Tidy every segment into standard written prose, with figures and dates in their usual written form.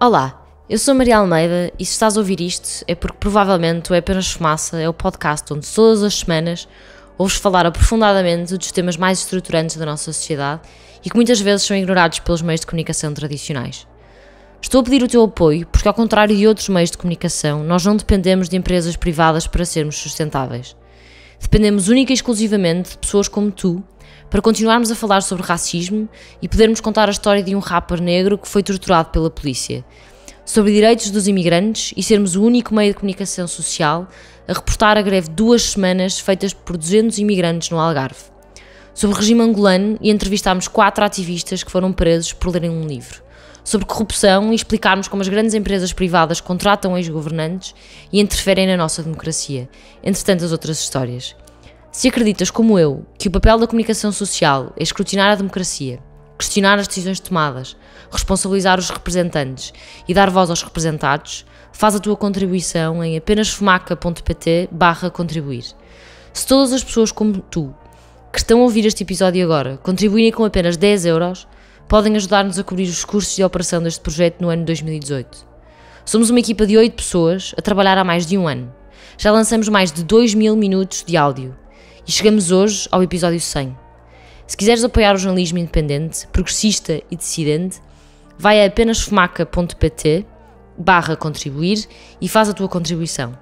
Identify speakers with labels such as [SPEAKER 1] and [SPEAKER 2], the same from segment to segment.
[SPEAKER 1] Olá, eu sou Maria Almeida e se estás a ouvir isto é porque provavelmente o É Apenas Fumaça é o podcast onde todas as semanas ouves falar aprofundadamente dos temas mais estruturantes da nossa sociedade e que muitas vezes são ignorados pelos meios de comunicação tradicionais. Estou a pedir o teu apoio porque, ao contrário de outros meios de comunicação, nós não dependemos de empresas privadas para sermos sustentáveis. Dependemos única e exclusivamente de pessoas como tu para continuarmos a falar sobre racismo e podermos contar a história de um rapper negro que foi torturado pela polícia, sobre direitos dos imigrantes e sermos o único meio de comunicação social a reportar a greve de 2 semanas feitas por 200 imigrantes no Algarve, sobre o regime angolano e entrevistámos 4 ativistas que foram presos por lerem um livro, sobre corrupção e explicarmos como as grandes empresas privadas contratam ex-governantes e interferem na nossa democracia, entre tantas outras histórias. Se acreditas, como eu, que o papel da comunicação social é escrutinar a democracia, questionar as decisões tomadas, responsabilizar os representantes e dar voz aos representados, faz a tua contribuição em apenasfumaca.pt/contribuir. Se todas as pessoas como tu, que estão a ouvir este episódio agora, contribuírem com apenas 10€, podem ajudar-nos a cobrir os custos de operação deste projeto no ano de 2018. Somos uma equipa de 8 pessoas a trabalhar há mais de um ano. Já lançamos mais de 2000 minutos de áudio e chegamos hoje ao episódio 100. Se quiseres apoiar o jornalismo independente, progressista e dissidente, vai a apenasfumaca.pt/contribuir e faz a tua contribuição.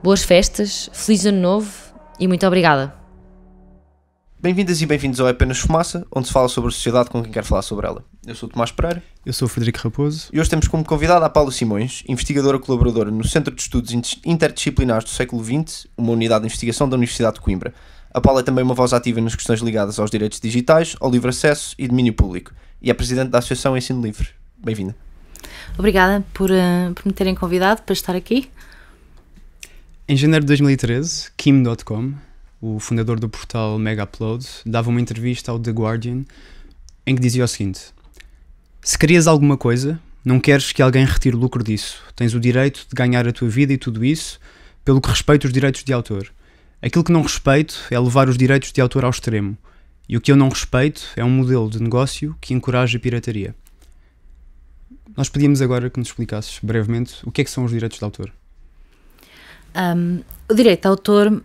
[SPEAKER 1] Boas festas, feliz ano novo e muito obrigada.
[SPEAKER 2] Bem-vindas e bem-vindos ao É Apenas Fumaça, onde se fala sobre a sociedade com quem quer falar sobre ela. Eu sou o Tomás Pereira.
[SPEAKER 3] Eu sou o Frederico Raposo.
[SPEAKER 2] E hoje temos como convidada a Paula Simões, investigadora colaboradora no Centro de Estudos Interdisciplinares do Século XX, uma unidade de investigação da Universidade de Coimbra. A Paula é também uma voz ativa nas questões ligadas aos direitos digitais, ao livre acesso e domínio público. E é presidente da Associação Ensino Livre. Bem-vinda.
[SPEAKER 4] Obrigada por me terem convidado para estar aqui.
[SPEAKER 3] Em janeiro de 2013, Kim.com, o fundador do portal Mega Upload, dava uma entrevista ao The Guardian em que dizia o seguinte: se querias alguma coisa, não queres que alguém retire lucro disso. Tens o direito de ganhar a tua vida e tudo isso, pelo que respeita os direitos de autor. Aquilo que não respeito é levar os direitos de autor ao extremo. E o que eu não respeito é um modelo de negócio que encoraja a pirataria. Nós pedíamos agora que nos explicasses brevemente o que é que são os direitos de autor.
[SPEAKER 4] O direito de autor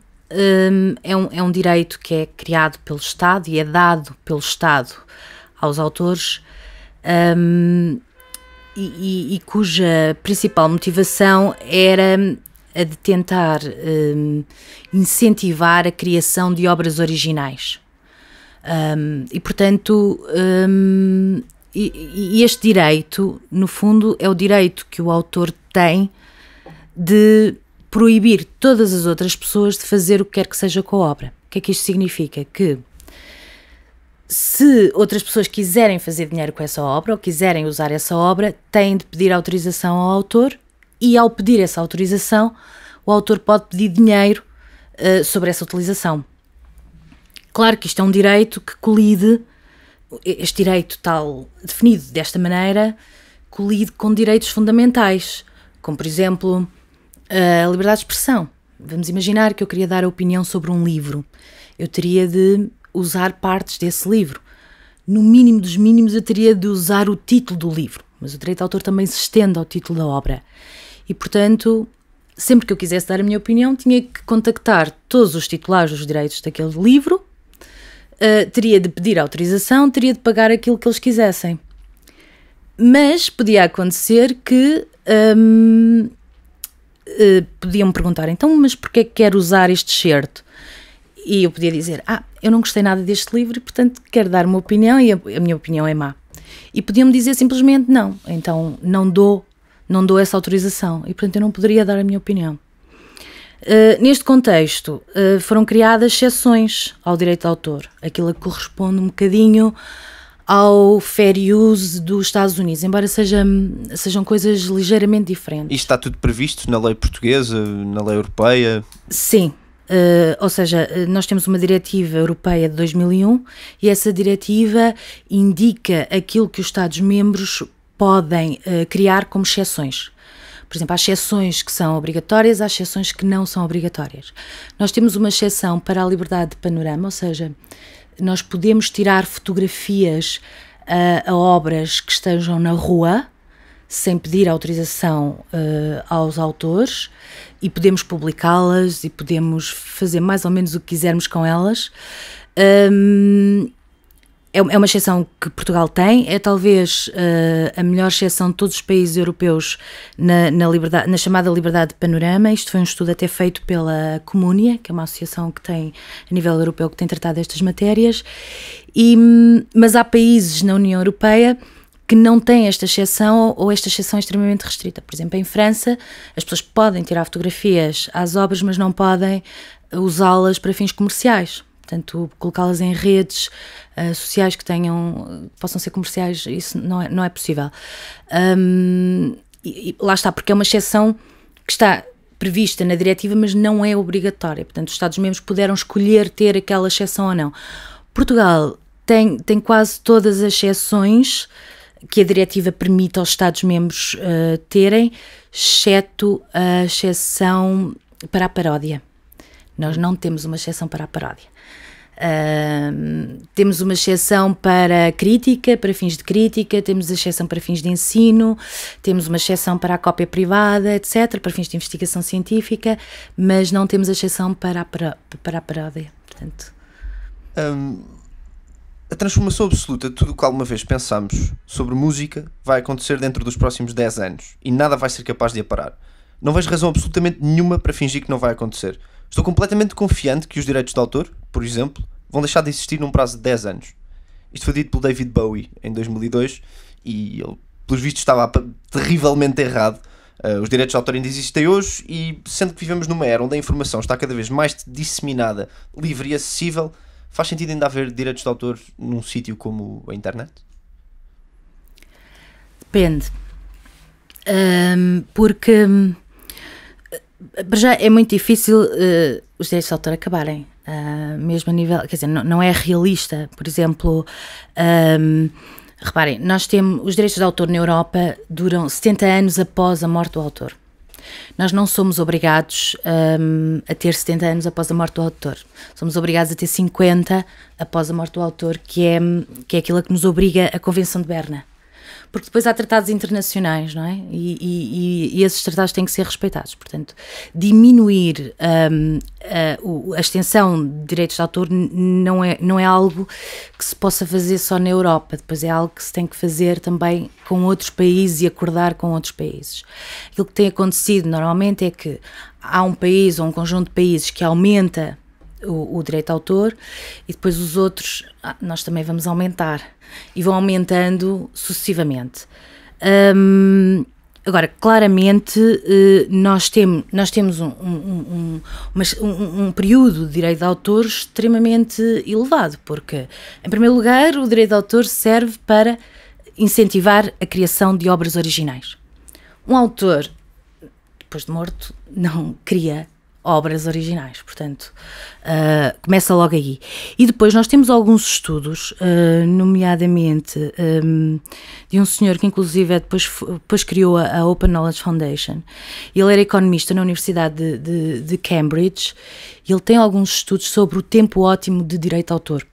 [SPEAKER 4] é um direito que é criado pelo Estado e é dado pelo Estado aos autores e cuja principal motivação era a de tentar incentivar a criação de obras originais. E, portanto, este direito, no fundo, é o direito que o autor tem de proibir todas as outras pessoas de fazer o que quer que seja com a obra. O que é que isto significa? Que se outras pessoas quiserem fazer dinheiro com essa obra ou quiserem usar essa obra, têm de pedir autorização ao autor e, ao pedir essa autorização, o autor pode pedir dinheiro sobre essa utilização. Claro que isto é um direito que colide, este direito tal definido desta maneira, colide com direitos fundamentais, como, por exemplo, a liberdade de expressão. Vamos imaginar que eu queria dar a opinião sobre um livro. Eu teria de usar partes desse livro. No mínimo dos mínimos, eu teria de usar o título do livro, mas o direito de autor também se estende ao título da obra. E, portanto, sempre que eu quisesse dar a minha opinião, tinha que contactar todos os titulares dos direitos daquele livro, teria de pedir autorização, teria de pagar aquilo que eles quisessem. Mas podia acontecer que podiam-me perguntar, então, mas porquê é que quero usar este excerto? E eu podia dizer, eu não gostei nada deste livro e, portanto, quero dar uma opinião e a minha opinião é má. E podiam-me dizer simplesmente não, então não dou essa autorização e, portanto, eu não poderia dar a minha opinião. Neste contexto, foram criadas exceções ao direito de autor, aquilo que corresponde um bocadinho ao fair use dos Estados Unidos, embora sejam coisas ligeiramente diferentes.
[SPEAKER 2] Isto está tudo previsto na lei portuguesa, na lei europeia?
[SPEAKER 4] Sim. Ou seja, nós temos uma diretiva europeia de 2001 e essa diretiva indica aquilo que os Estados-membros podem criar como exceções. Por exemplo, há exceções que são obrigatórias, há exceções que não são obrigatórias. Nós temos uma exceção para a liberdade de panorama, ou seja, nós podemos tirar fotografias a obras que estejam na rua sem pedir autorização aos autores, e podemos publicá-las e podemos fazer mais ou menos o que quisermos com elas. É uma exceção que Portugal tem, é talvez a melhor exceção de todos os países europeus na chamada liberdade de panorama. Isto foi um estudo até feito pela Comúnia, que é uma associação que tem, a nível europeu, que tem tratado estas matérias, mas há países na União Europeia que não têm esta exceção, ou esta exceção é extremamente restrita. Por exemplo, em França, as pessoas podem tirar fotografias às obras, mas não podem usá-las para fins comerciais. Portanto, colocá-las em redes sociais que possam ser comerciais, isso não é possível. E lá está, porque é uma exceção que está prevista na diretiva, mas não é obrigatória. Portanto, os Estados-membros puderam escolher ter aquela exceção ou não. Portugal tem quase todas as exceções que a diretiva permite aos Estados-membros terem, exceto a exceção para a paródia. Nós não temos uma exceção para a paródia. Temos uma exceção para crítica, para fins de crítica, temos a exceção para fins de ensino, temos uma exceção para a cópia privada, etc., para fins de investigação científica, mas não temos a exceção para a paródia. Portanto,
[SPEAKER 2] a transformação absoluta de tudo o que alguma vez pensámos sobre música vai acontecer dentro dos próximos 10 anos e nada vai ser capaz de a parar. Não vejo razão absolutamente nenhuma para fingir que não vai acontecer. Estou completamente confiante que os direitos de autor, por exemplo, vão deixar de existir num prazo de 10 anos. Isto foi dito pelo David Bowie em 2002 e ele, pelos vistos, estava terrivelmente errado. Os direitos de autor ainda existem hoje e, sendo que vivemos numa era onde a informação está cada vez mais disseminada, livre e acessível, faz sentido ainda haver direitos de autor num sítio como a internet?
[SPEAKER 4] Depende. Porque já é muito difícil os direitos de autor acabarem. Mesmo a nível, quer dizer, não é realista. Por exemplo, reparem, nós temos os direitos de autor na Europa duram 70 anos após a morte do autor. Nós não somos obrigados a ter 70 anos após a morte do autor. Somos obrigados a ter 50 após a morte do autor, que é aquilo que nos obriga a Convenção de Berna. Porque depois há tratados internacionais, não é? E esses tratados têm que ser respeitados. Portanto, diminuir a extensão de direitos de autor não é algo que se possa fazer só na Europa. Depois é algo que se tem que fazer também com outros países e acordar com outros países. Aquilo que tem acontecido normalmente é que há um país ou um conjunto de países que aumenta o direito de autor e depois os outros nós também vamos aumentar e vão aumentando sucessivamente. Agora, claramente nós temos um período de direito de autor extremamente elevado, porque em primeiro lugar o direito de autor serve para incentivar a criação de obras originais. Um autor depois de morto não cria obras originais, portanto, começa logo aí. E depois nós temos alguns estudos, nomeadamente de um senhor que inclusive depois criou a Open Knowledge Foundation. Ele era economista na Universidade de Cambridge e ele tem alguns estudos sobre o tempo ótimo de direito de autor.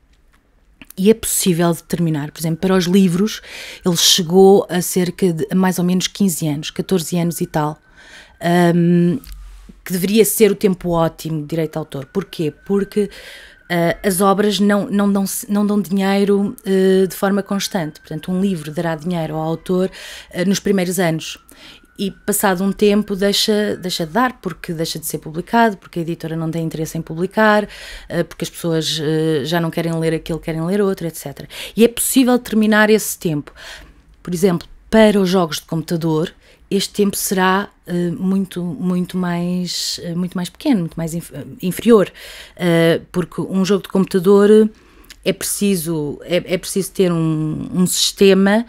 [SPEAKER 4] E é possível determinar, por exemplo, para os livros, ele chegou a cerca de mais ou menos 15 anos, 14 anos e tal, que deveria ser o tempo ótimo de direito de autor. Porquê? Porque as obras não dão dinheiro de forma constante. Portanto, um livro dará dinheiro ao autor nos primeiros anos e, passado um tempo, deixa de dar, porque deixa de ser publicado, porque a editora não tem interesse em publicar, porque as pessoas já não querem ler aquilo, querem ler outro, etc. E é possível determinar esse tempo. Por exemplo, para os jogos de computador, este tempo será muito mais pequeno, muito mais inferior, porque um jogo de computador é preciso ter um sistema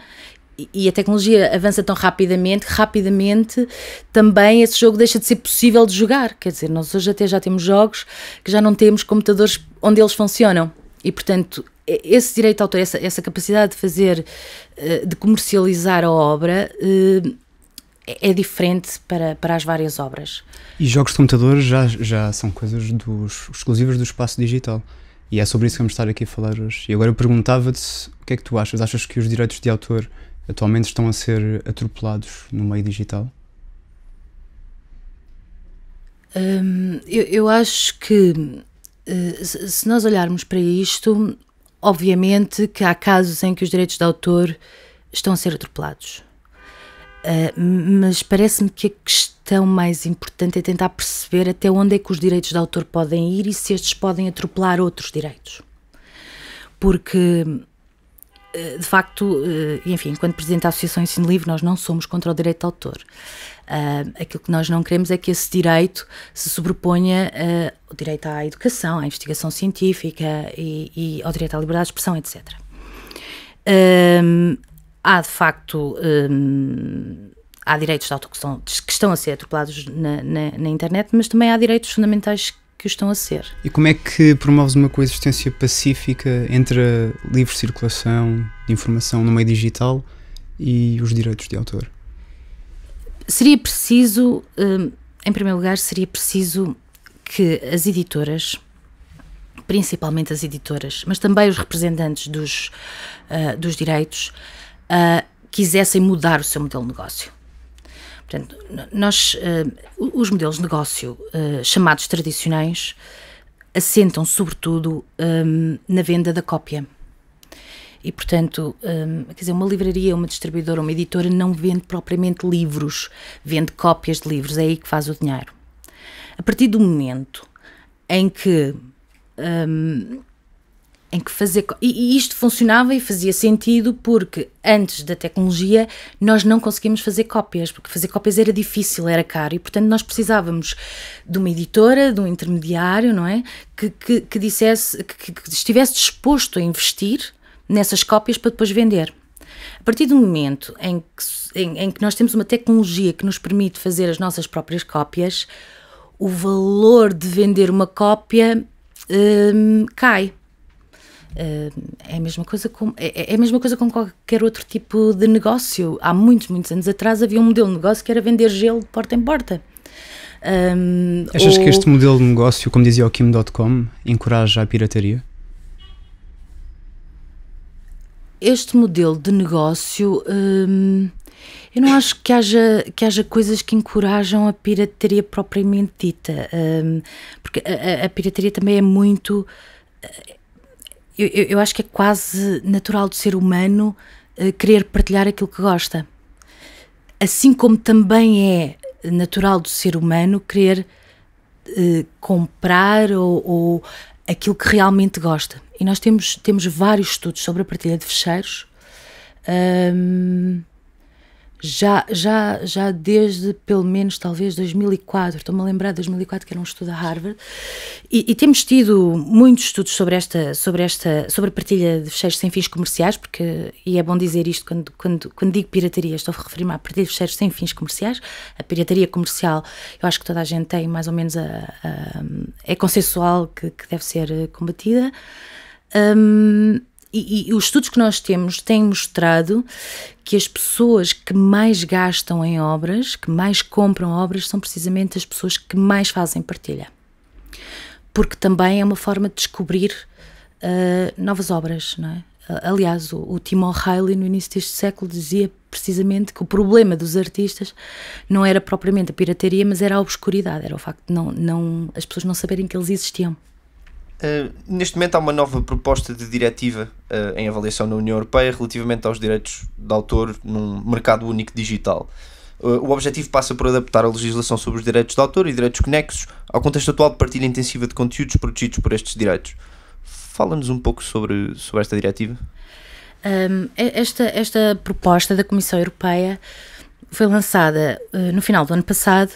[SPEAKER 4] e a tecnologia avança tão rapidamente também esse jogo deixa de ser possível de jogar. Quer dizer, nós hoje até já temos jogos que já não temos computadores onde eles funcionam e, portanto, esse direito de autor, essa capacidade de fazer, de comercializar a obra é diferente para as várias obras.
[SPEAKER 3] E jogos de computador já são coisas exclusivas do espaço digital. E é sobre isso que vamos estar aqui a falar hoje. E agora eu perguntava-te o que é que tu achas? Achas que os direitos de autor atualmente estão a ser atropelados no meio digital?
[SPEAKER 4] Eu acho que se nós olharmos para isto, obviamente que há casos em que os direitos de autor estão a ser atropelados. Mas parece-me que a questão mais importante é tentar perceber até onde é que os direitos de autor podem ir e se estes podem atropelar outros direitos. Porque, de facto, enfim, enquanto Presidente da Associação Ensino Livre, nós não somos contra o direito de autor. Aquilo que nós não queremos é que esse direito se sobreponha ao direito à educação, à investigação científica e ao direito à liberdade de expressão, etc. Há, de facto, há direitos de autor que estão a ser atropelados na internet, mas também há direitos fundamentais que o estão a ser.
[SPEAKER 3] E como é que promoves uma coexistência pacífica entre a livre circulação de informação no meio digital e os direitos de autor?
[SPEAKER 4] Seria preciso, em primeiro lugar, seria preciso que as editoras, principalmente as editoras, mas também os representantes dos direitos, quisessem mudar o seu modelo de negócio. Portanto, os modelos de negócio chamados tradicionais assentam sobretudo na venda da cópia. E, portanto, quer dizer, uma livraria, uma distribuidora, uma editora não vende propriamente livros, vende cópias de livros, é aí que faz o dinheiro. A partir do momento em que fazer... E isto funcionava e fazia sentido porque antes da tecnologia nós não conseguíamos fazer cópias, porque fazer cópias era difícil, era caro e, portanto, nós precisávamos de uma editora, de um intermediário, não é? Que dissesse, que estivesse disposto a investir nessas cópias para depois vender. A partir do momento em que nós temos uma tecnologia que nos permite fazer as nossas próprias cópias, o valor de vender uma cópia cai. É a mesma coisa com qualquer outro tipo de negócio. Há muitos anos atrás havia um modelo de negócio que era vender gelo de porta em porta.
[SPEAKER 3] Achas que este modelo de negócio, como dizia o Kim.com, encoraja a pirataria?
[SPEAKER 4] Este modelo de negócio, eu não acho que haja coisas que encorajam a pirataria propriamente dita, porque a pirataria também é muito... Eu acho que é quase natural do ser humano querer partilhar aquilo que gosta. Assim como também é natural do ser humano querer comprar ou aquilo que realmente gosta. E nós temos vários estudos sobre a partilha de ficheiros, já desde pelo menos talvez 2004, estou-me a lembrar de 2004 que era um estudo da Harvard, e temos tido muitos estudos sobre a partilha de ficheiros sem fins comerciais, e é bom dizer isto quando digo pirataria, estou a referir-me à partilha de ficheiros sem fins comerciais. A pirataria comercial, eu acho que toda a gente tem mais ou menos é consensual que deve ser combatida. E os estudos que nós temos têm mostrado que as pessoas que mais gastam em obras, que mais compram obras, são precisamente as pessoas que mais fazem partilha. Porque também é uma forma de descobrir novas obras, não é? Aliás, o Tim O'Reilly, no início deste século, dizia precisamente que o problema dos artistas não era propriamente a pirataria, mas era a obscuridade, era o facto de as pessoas não saberem que eles existiam.
[SPEAKER 2] Neste momento há uma nova proposta de diretiva em avaliação na União Europeia relativamente aos direitos de autor num mercado único digital. O objetivo passa por adaptar a legislação sobre os direitos de autor e direitos conexos ao contexto atual de partilha intensiva de conteúdos protegidos por estes direitos. Fala-nos um pouco sobre esta diretiva.
[SPEAKER 4] Esta proposta da Comissão Europeia foi lançada no final do ano passado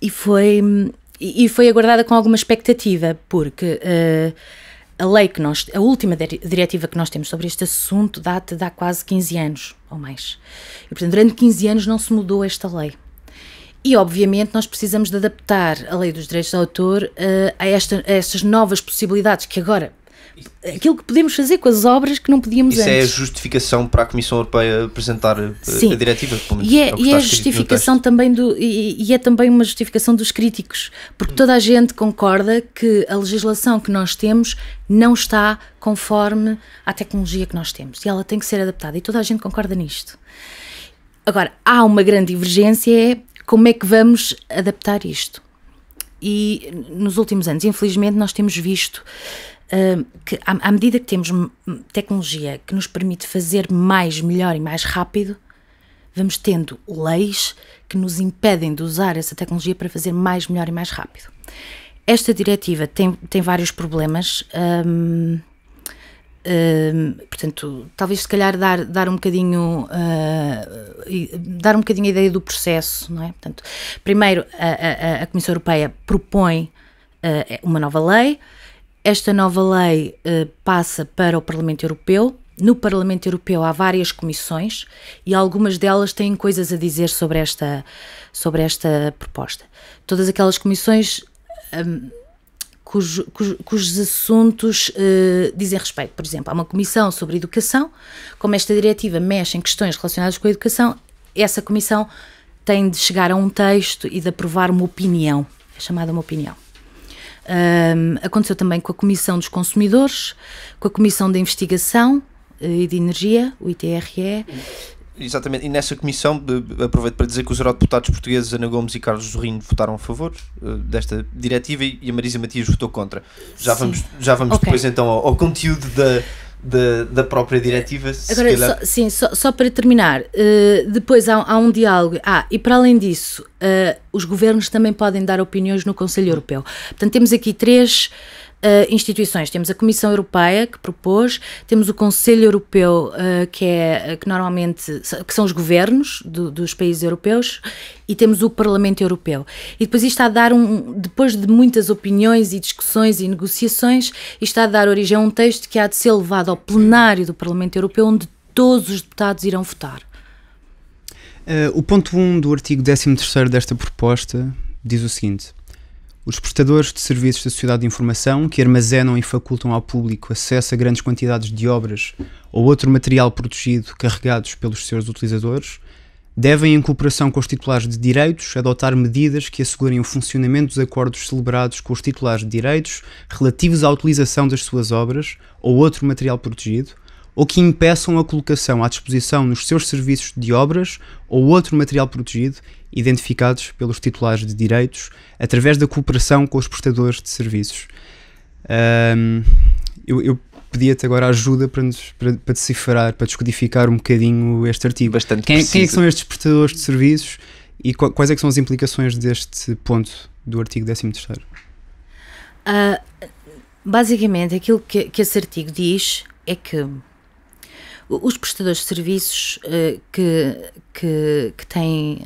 [SPEAKER 4] e foi aguardada com alguma expectativa, porque a última diretiva que nós temos sobre este assunto data de há quase 15 anos ou mais. E, portanto, durante 15 anos não se mudou esta lei. E, obviamente, nós precisamos de adaptar a lei dos direitos de autor a estas novas possibilidades que agora, aquilo que podemos fazer com as obras que não podíamos
[SPEAKER 2] antes. Isso é a justificação para a Comissão Europeia apresentar a diretiva?
[SPEAKER 4] E é a justificação também e é também uma justificação dos críticos, porque toda a gente concorda que a legislação que nós temos não está conforme à tecnologia que nós temos e ela tem que ser adaptada, e toda a gente concorda nisto. Agora, há uma grande divergência, é como é que vamos adaptar isto. E nos últimos anos, infelizmente, nós temos visto que à medida que temos tecnologia que nos permite fazer mais, melhor e mais rápido, vamos tendo leis que nos impedem de usar essa tecnologia para fazer mais, melhor e mais rápido. Esta diretiva tem vários problemas, portanto, talvez se calhar dar um bocadinho a ideia do processo, não é? Portanto, primeiro a Comissão Europeia propõe uma nova lei. Esta nova lei passa para o Parlamento Europeu. No Parlamento Europeu há várias comissões e algumas delas têm coisas a dizer sobre esta proposta. Todas aquelas comissões cujos assuntos dizem respeito. Por exemplo, há uma comissão sobre educação. Como esta diretiva mexe em questões relacionadas com a educação, essa comissão tem de chegar a um texto e de aprovar uma opinião. É chamada uma opinião. Aconteceu também com a Comissão dos Consumidores, com a Comissão de Investigação e de Energia, o ITRE.
[SPEAKER 2] Exatamente, e nessa comissão aproveito para dizer que os eurodeputados portugueses Ana Gomes e Carlos Zorrinho votaram a favor desta diretiva e a Marisa Matias votou contra. Já vamos okay. Depois então ao conteúdo da própria diretiva.
[SPEAKER 4] Agora, só para terminar, depois há um diálogo. E para além disso, os governos também podem dar opiniões no Conselho Europeu. Portanto, temos aqui três instituições. Temos a Comissão Europeia, que propôs, temos o Conselho Europeu, que normalmente que são os governos dos países europeus, e temos o Parlamento Europeu. E depois isto está a dar depois de muitas opiniões e discussões e negociações, isto está a dar origem a um texto que há de ser levado ao plenário do Parlamento Europeu, onde todos os deputados irão votar.
[SPEAKER 3] O ponto 1 do artigo 13º desta proposta diz o seguinte: os prestadores de serviços da sociedade de informação que armazenam e facultam ao público acesso a grandes quantidades de obras ou outro material protegido carregados pelos seus utilizadores devem, em cooperação com os titulares de direitos, adotar medidas que assegurem o funcionamento dos acordos celebrados com os titulares de direitos relativos à utilização das suas obras ou outro material protegido, ou que impeçam a colocação à disposição nos seus serviços de obras ou outro material protegido identificados pelos titulares de direitos através da cooperação com os prestadores de serviços. Eu pedia-te agora ajuda para decifrar, para descodificar um bocadinho este artigo. Quem é que são estes prestadores de serviços e quais é que são as implicações deste ponto do artigo 13º?
[SPEAKER 4] Basicamente, aquilo que esse artigo diz é que os prestadores de serviços que têm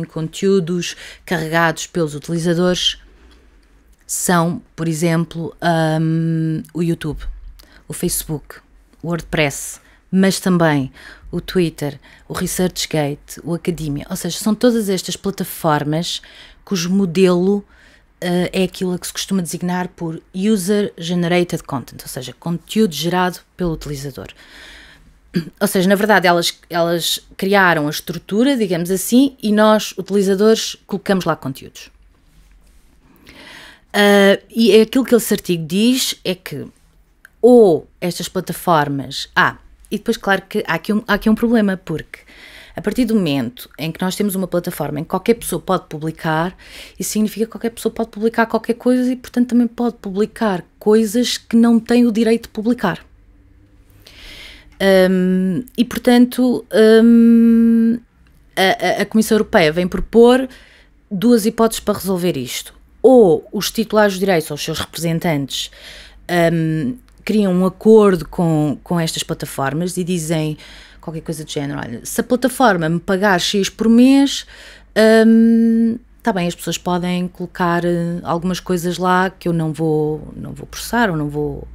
[SPEAKER 4] conteúdos carregados pelos utilizadores são, por exemplo, o YouTube, o Facebook, o WordPress, mas também o Twitter, o ResearchGate, o Academia. Ou seja, são todas estas plataformas cujo modelo é aquilo a que se costuma designar por User-Generated Content, ou seja, conteúdo gerado pelo utilizador. Ou seja, na verdade, elas criaram a estrutura, digamos assim, e nós, utilizadores, colocamos lá conteúdos. E aquilo que esse artigo diz é que ou estas plataformas... e depois, claro que há aqui um problema, porque a partir do momento em que nós temos uma plataforma em que qualquer pessoa pode publicar, isso significa que qualquer pessoa pode publicar qualquer coisa e, portanto, também pode publicar coisas que não têm o direito de publicar. E, portanto, a Comissão Europeia vem propor duas hipóteses para resolver isto. Ou os titulares de direitos ou os seus representantes criam um acordo com estas plataformas e dizem qualquer coisa do género: olha, se a plataforma me pagar X por mês, está bem, as pessoas podem colocar algumas coisas lá que eu não vou processar ou não vou...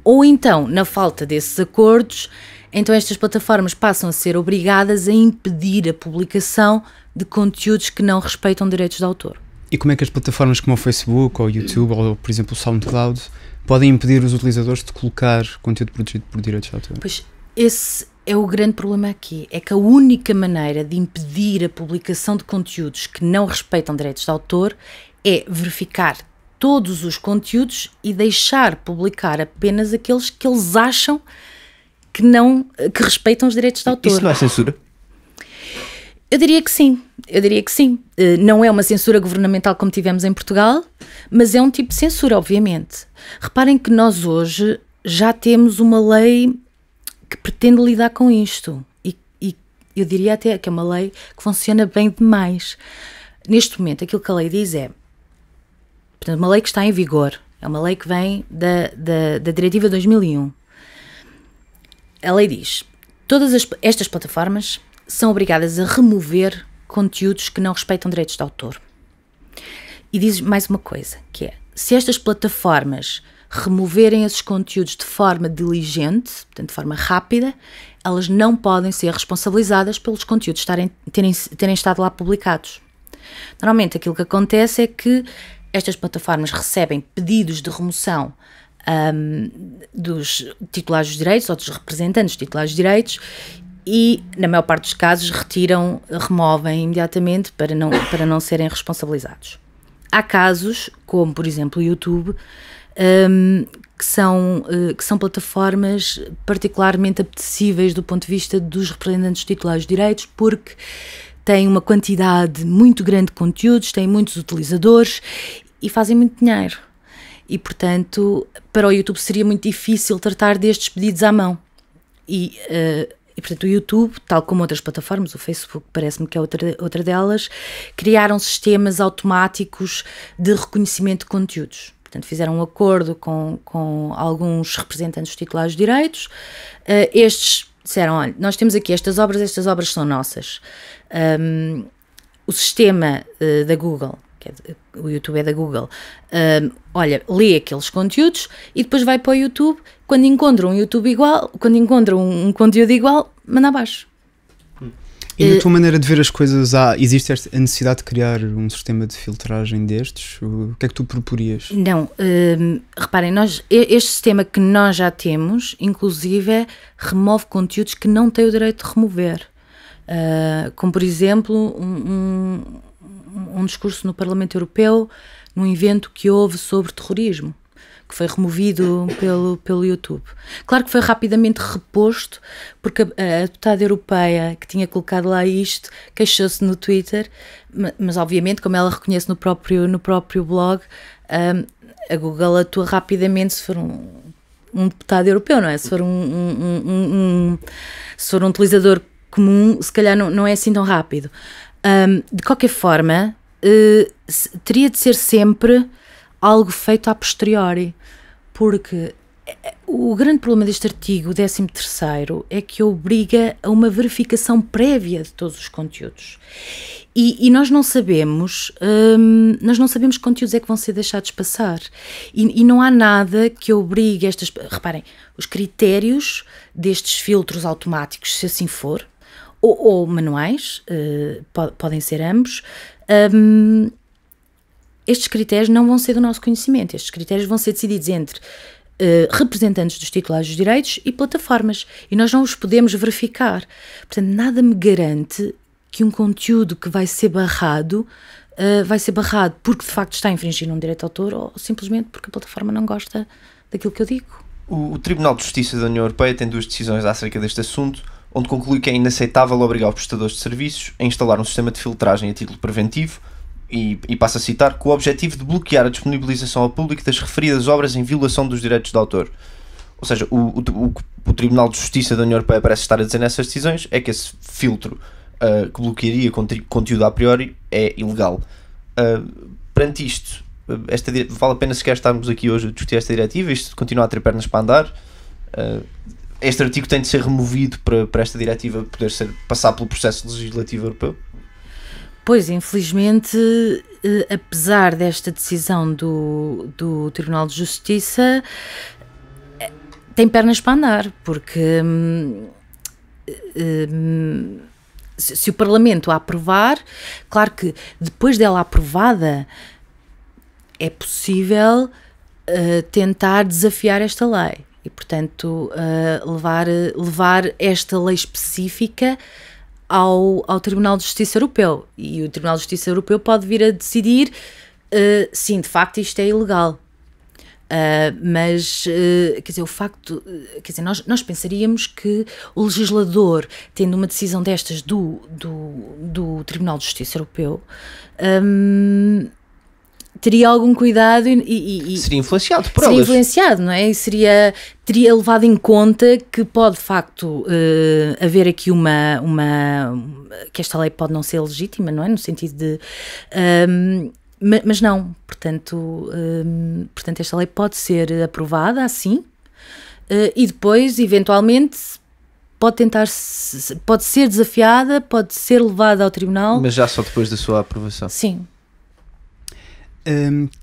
[SPEAKER 4] ou então, na falta desses acordos, então estas plataformas passam a ser obrigadas a impedir a publicação de conteúdos que não respeitam direitos de autor.
[SPEAKER 3] E como é que as plataformas como o Facebook ou o YouTube ou, por exemplo, o SoundCloud podem impedir os utilizadores de colocar conteúdo protegido por direitos de autor.
[SPEAKER 4] Pois, esse é o grande problema aqui, é que a única maneira de impedir a publicação de conteúdos que não respeitam direitos de autor é verificar todos os conteúdos e deixar publicar apenas aqueles que eles acham que respeitam os direitos de autor.
[SPEAKER 2] Isso não é censura?
[SPEAKER 4] Eu diria que sim. Não é uma censura governamental como tivemos em Portugal, mas é um tipo de censura, obviamente. Reparem que nós hoje já temos uma lei que pretende lidar com isto. E eu diria até que é uma lei que funciona bem demais. Neste momento, aquilo que a lei diz é, portanto, uma lei que está em vigor, é uma lei que vem da Diretiva 2001. A lei diz, estas plataformas são obrigadas a remover conteúdos que não respeitam direitos de autor. E diz mais uma coisa, que é, se estas plataformas removerem esses conteúdos de forma diligente, portanto de forma rápida, elas não podem ser responsabilizadas pelos conteúdos terem estado lá publicados. Normalmente aquilo que acontece é que estas plataformas recebem pedidos de remoção dos titulares dos direitos ou dos representantes dos titulares dos direitos e, na maior parte dos casos, removem imediatamente para não serem responsabilizados. Há casos, como por exemplo o YouTube, que são plataformas particularmente apetecíveis do ponto de vista dos representantes titulares de direitos, porque têm uma quantidade muito grande de conteúdos, têm muitos utilizadores e fazem muito dinheiro. E, portanto, para o YouTube seria muito difícil tratar destes pedidos à mão. E portanto, o YouTube, tal como outras plataformas, o Facebook parece-me que é outra delas, criaram sistemas automáticos de reconhecimento de conteúdos. Portanto, fizeram um acordo com alguns representantes dos titulares de direitos. Estes disseram, olha, nós temos aqui estas obras são nossas. O sistema da Google, o YouTube é da Google, olha, lê aqueles conteúdos e depois vai para o YouTube, quando encontra um conteúdo igual, manda abaixo.
[SPEAKER 3] E na tua maneira de ver as coisas, existe a necessidade de criar um sistema de filtragem destes? O que é que tu proporias?
[SPEAKER 4] Não, reparem, este sistema que nós já temos, inclusive, remove conteúdos que não têm o direito de remover. Como, por exemplo, um discurso no Parlamento Europeu, num evento que houve sobre terrorismo, que foi removido pelo YouTube. Claro que foi rapidamente reposto, porque a deputada europeia que tinha colocado lá isto queixou-se no Twitter, mas obviamente, como ela reconhece no próprio blog, a Google atua rapidamente se for um deputado europeu, não é? Se for um utilizador comum, se calhar não é assim tão rápido. De qualquer forma, teria de ser sempre algo feito a posteriori, porque o grande problema deste artigo 13º é que obriga a uma verificação prévia de todos os conteúdos. E nós não sabemos que conteúdos é que vão ser deixados passar. E não há nada que obrigue estas... Reparem, os critérios destes filtros automáticos, se assim for, ou manuais, podem ser ambos, estes critérios não vão ser do nosso conhecimento. Estes critérios vão ser decididos entre representantes dos titulares dos direitos e plataformas. E nós não os podemos verificar. Portanto, nada me garante que um conteúdo que vai ser barrado porque de facto está a infringir um direito de autor ou simplesmente porque a plataforma não gosta daquilo que eu digo.
[SPEAKER 2] O Tribunal de Justiça da União Europeia tem 2 decisões acerca deste assunto, onde conclui que é inaceitável obrigar os prestadores de serviços a instalar um sistema de filtragem a título preventivo e passa a citar, com o objetivo de bloquear a disponibilização ao público das referidas obras em violação dos direitos de autor. Ou seja, o Tribunal de Justiça da União Europeia parece estar a dizer nessas decisões é que esse filtro que bloquearia conteúdo a priori é ilegal. Perante isto, vale a pena sequer estarmos aqui hoje a discutir esta diretiva? Isto continua a ter pernas para andar? Este artigo tem de ser removido para esta diretiva poder passar pelo processo legislativo europeu?
[SPEAKER 4] Pois, infelizmente, apesar desta decisão do Tribunal de Justiça, tem pernas para andar, porque se o Parlamento a aprovar, claro que depois dela aprovada é possível tentar desafiar esta lei e, portanto, levar esta lei específica ao Tribunal de Justiça Europeu. E o Tribunal de Justiça Europeu pode vir a decidir, sim, de facto isto é ilegal. Mas, quer dizer, o facto, quer dizer, nós pensaríamos que o legislador, tendo uma decisão destas do Tribunal de Justiça Europeu, teria algum cuidado e
[SPEAKER 2] seria influenciado por
[SPEAKER 4] seria
[SPEAKER 2] elas.
[SPEAKER 4] influenciado, não é? E teria levado em conta que pode de facto haver aqui que esta lei pode não ser legítima, não é? No sentido de mas não, portanto esta lei pode ser aprovada assim, e depois eventualmente pode ser desafiada, pode ser levada ao tribunal.
[SPEAKER 2] Mas já só depois da sua aprovação.
[SPEAKER 4] Sim.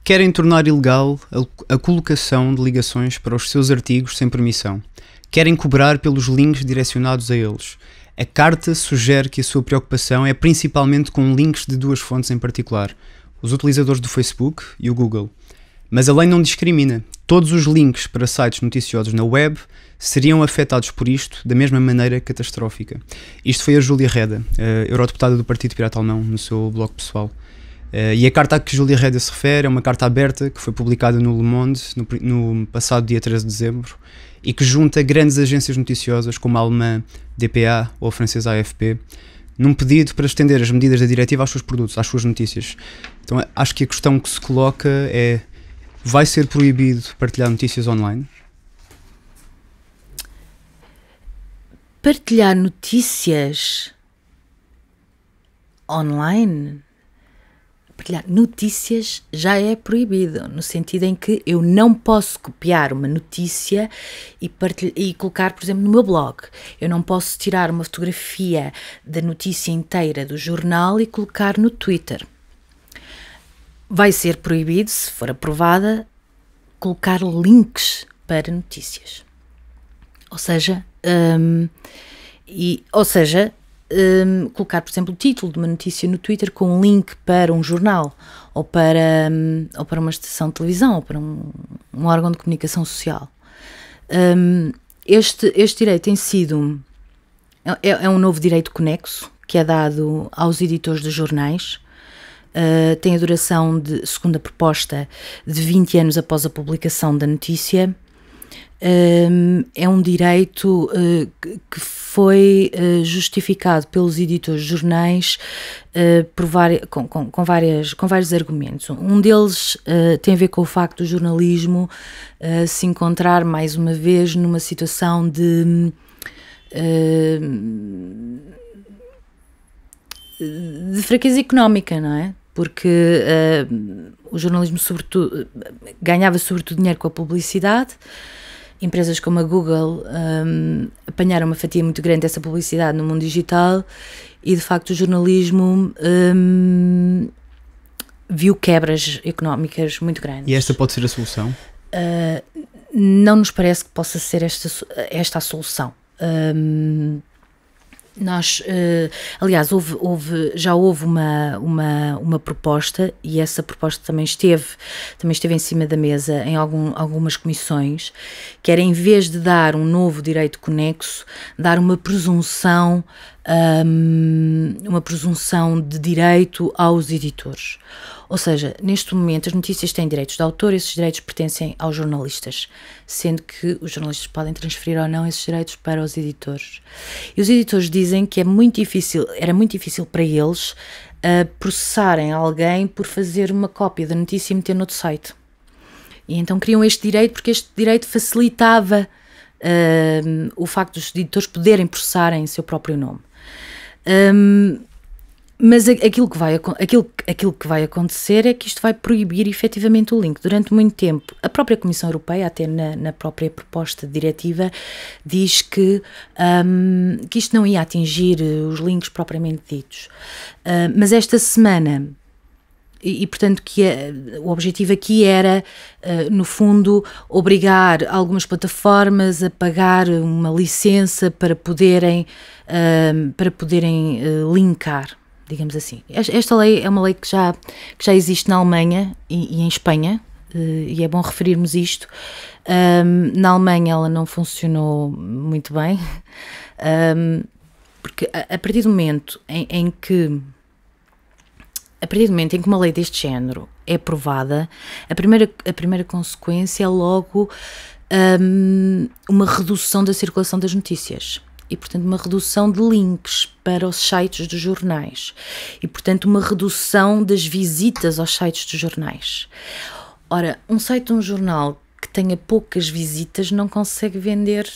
[SPEAKER 3] Querem tornar ilegal a colocação de ligações para os seus artigos sem permissão. Querem cobrar pelos links direcionados a eles. A carta sugere que a sua preocupação é principalmente com links de duas fontes em particular: os utilizadores do Facebook e o Google. Mas a lei não discrimina. Todos os links para sites noticiosos na web seriam afetados por isto da mesma maneira catastrófica. Isto foi a Júlia Reda, eurodeputada do Partido Pirata Alemão, no seu blog pessoal. E a carta a que Júlia Reda se refere é uma carta aberta que foi publicada no Le Monde no passado dia 13 de dezembro e que junta grandes agências noticiosas como a alemã DPA ou a francesa AFP num pedido para estender as medidas da diretiva aos seus produtos, às suas notícias. Então acho que a questão que se coloca é: vai ser proibido partilhar notícias online?
[SPEAKER 4] Partilhar notícias online? Partilhar notícias já é proibido, no sentido em que eu não posso copiar uma notícia e colocar, por exemplo, no meu blog. Eu não posso tirar uma fotografia da notícia inteira do jornal e colocar no Twitter. Vai ser proibido, se for aprovada, colocar links para notícias. Ou seja, colocar, por exemplo, o título de uma notícia no Twitter com um link para um jornal ou para uma estação de televisão ou para um órgão de comunicação social. Este direito tem sido... É um novo direito conexo que é dado aos editores de jornais. Tem a duração, segundo a proposta, de 20 anos após a publicação da notícia. É um direito que foi justificado pelos editores de jornais com vários argumentos. Um deles tem a ver com o facto do jornalismo se encontrar mais uma vez numa situação de fraqueza económica, não é? Porque o jornalismo ganhava sobretudo dinheiro com a publicidade. Empresas como a Google apanharam uma fatia muito grande dessa publicidade no mundo digital e, de facto, o jornalismo viu quebras económicas muito grandes.
[SPEAKER 3] E esta pode ser a solução?
[SPEAKER 4] Não nos parece que possa ser esta a solução. Aliás, já houve uma proposta, e essa proposta também esteve em cima da mesa em algumas comissões, que era, em vez de dar um novo direito conexo, dar uma presunção de direito aos editores. Ou seja, neste momento as notícias têm direitos de autor, esses direitos pertencem aos jornalistas, sendo que os jornalistas podem transferir ou não esses direitos para os editores. E os editores dizem que era muito difícil para eles processarem alguém por fazer uma cópia da notícia e meter no outro site. E então criam este direito porque este direito facilitava o facto dos editores poderem processar em seu próprio nome. Mas aquilo que vai acontecer é que isto vai proibir efetivamente o link. Durante muito tempo, a própria Comissão Europeia, até na própria proposta de diretiva, diz que isto não ia atingir os links propriamente ditos. Mas esta semana, e portanto o objetivo aqui era, no fundo, obrigar algumas plataformas a pagar uma licença para poderem linkar, digamos assim. Esta lei é uma lei que já existe na Alemanha e em Espanha, e é bom referirmos isto. Na Alemanha ela não funcionou muito bem, porque a partir do momento em que uma lei deste género é aprovada, a primeira consequência é logo uma redução da circulação das notícias e, portanto, uma redução de links para os sites dos jornais e, portanto, uma redução das visitas aos sites dos jornais. Ora, um site de um jornal que tenha poucas visitas não consegue vender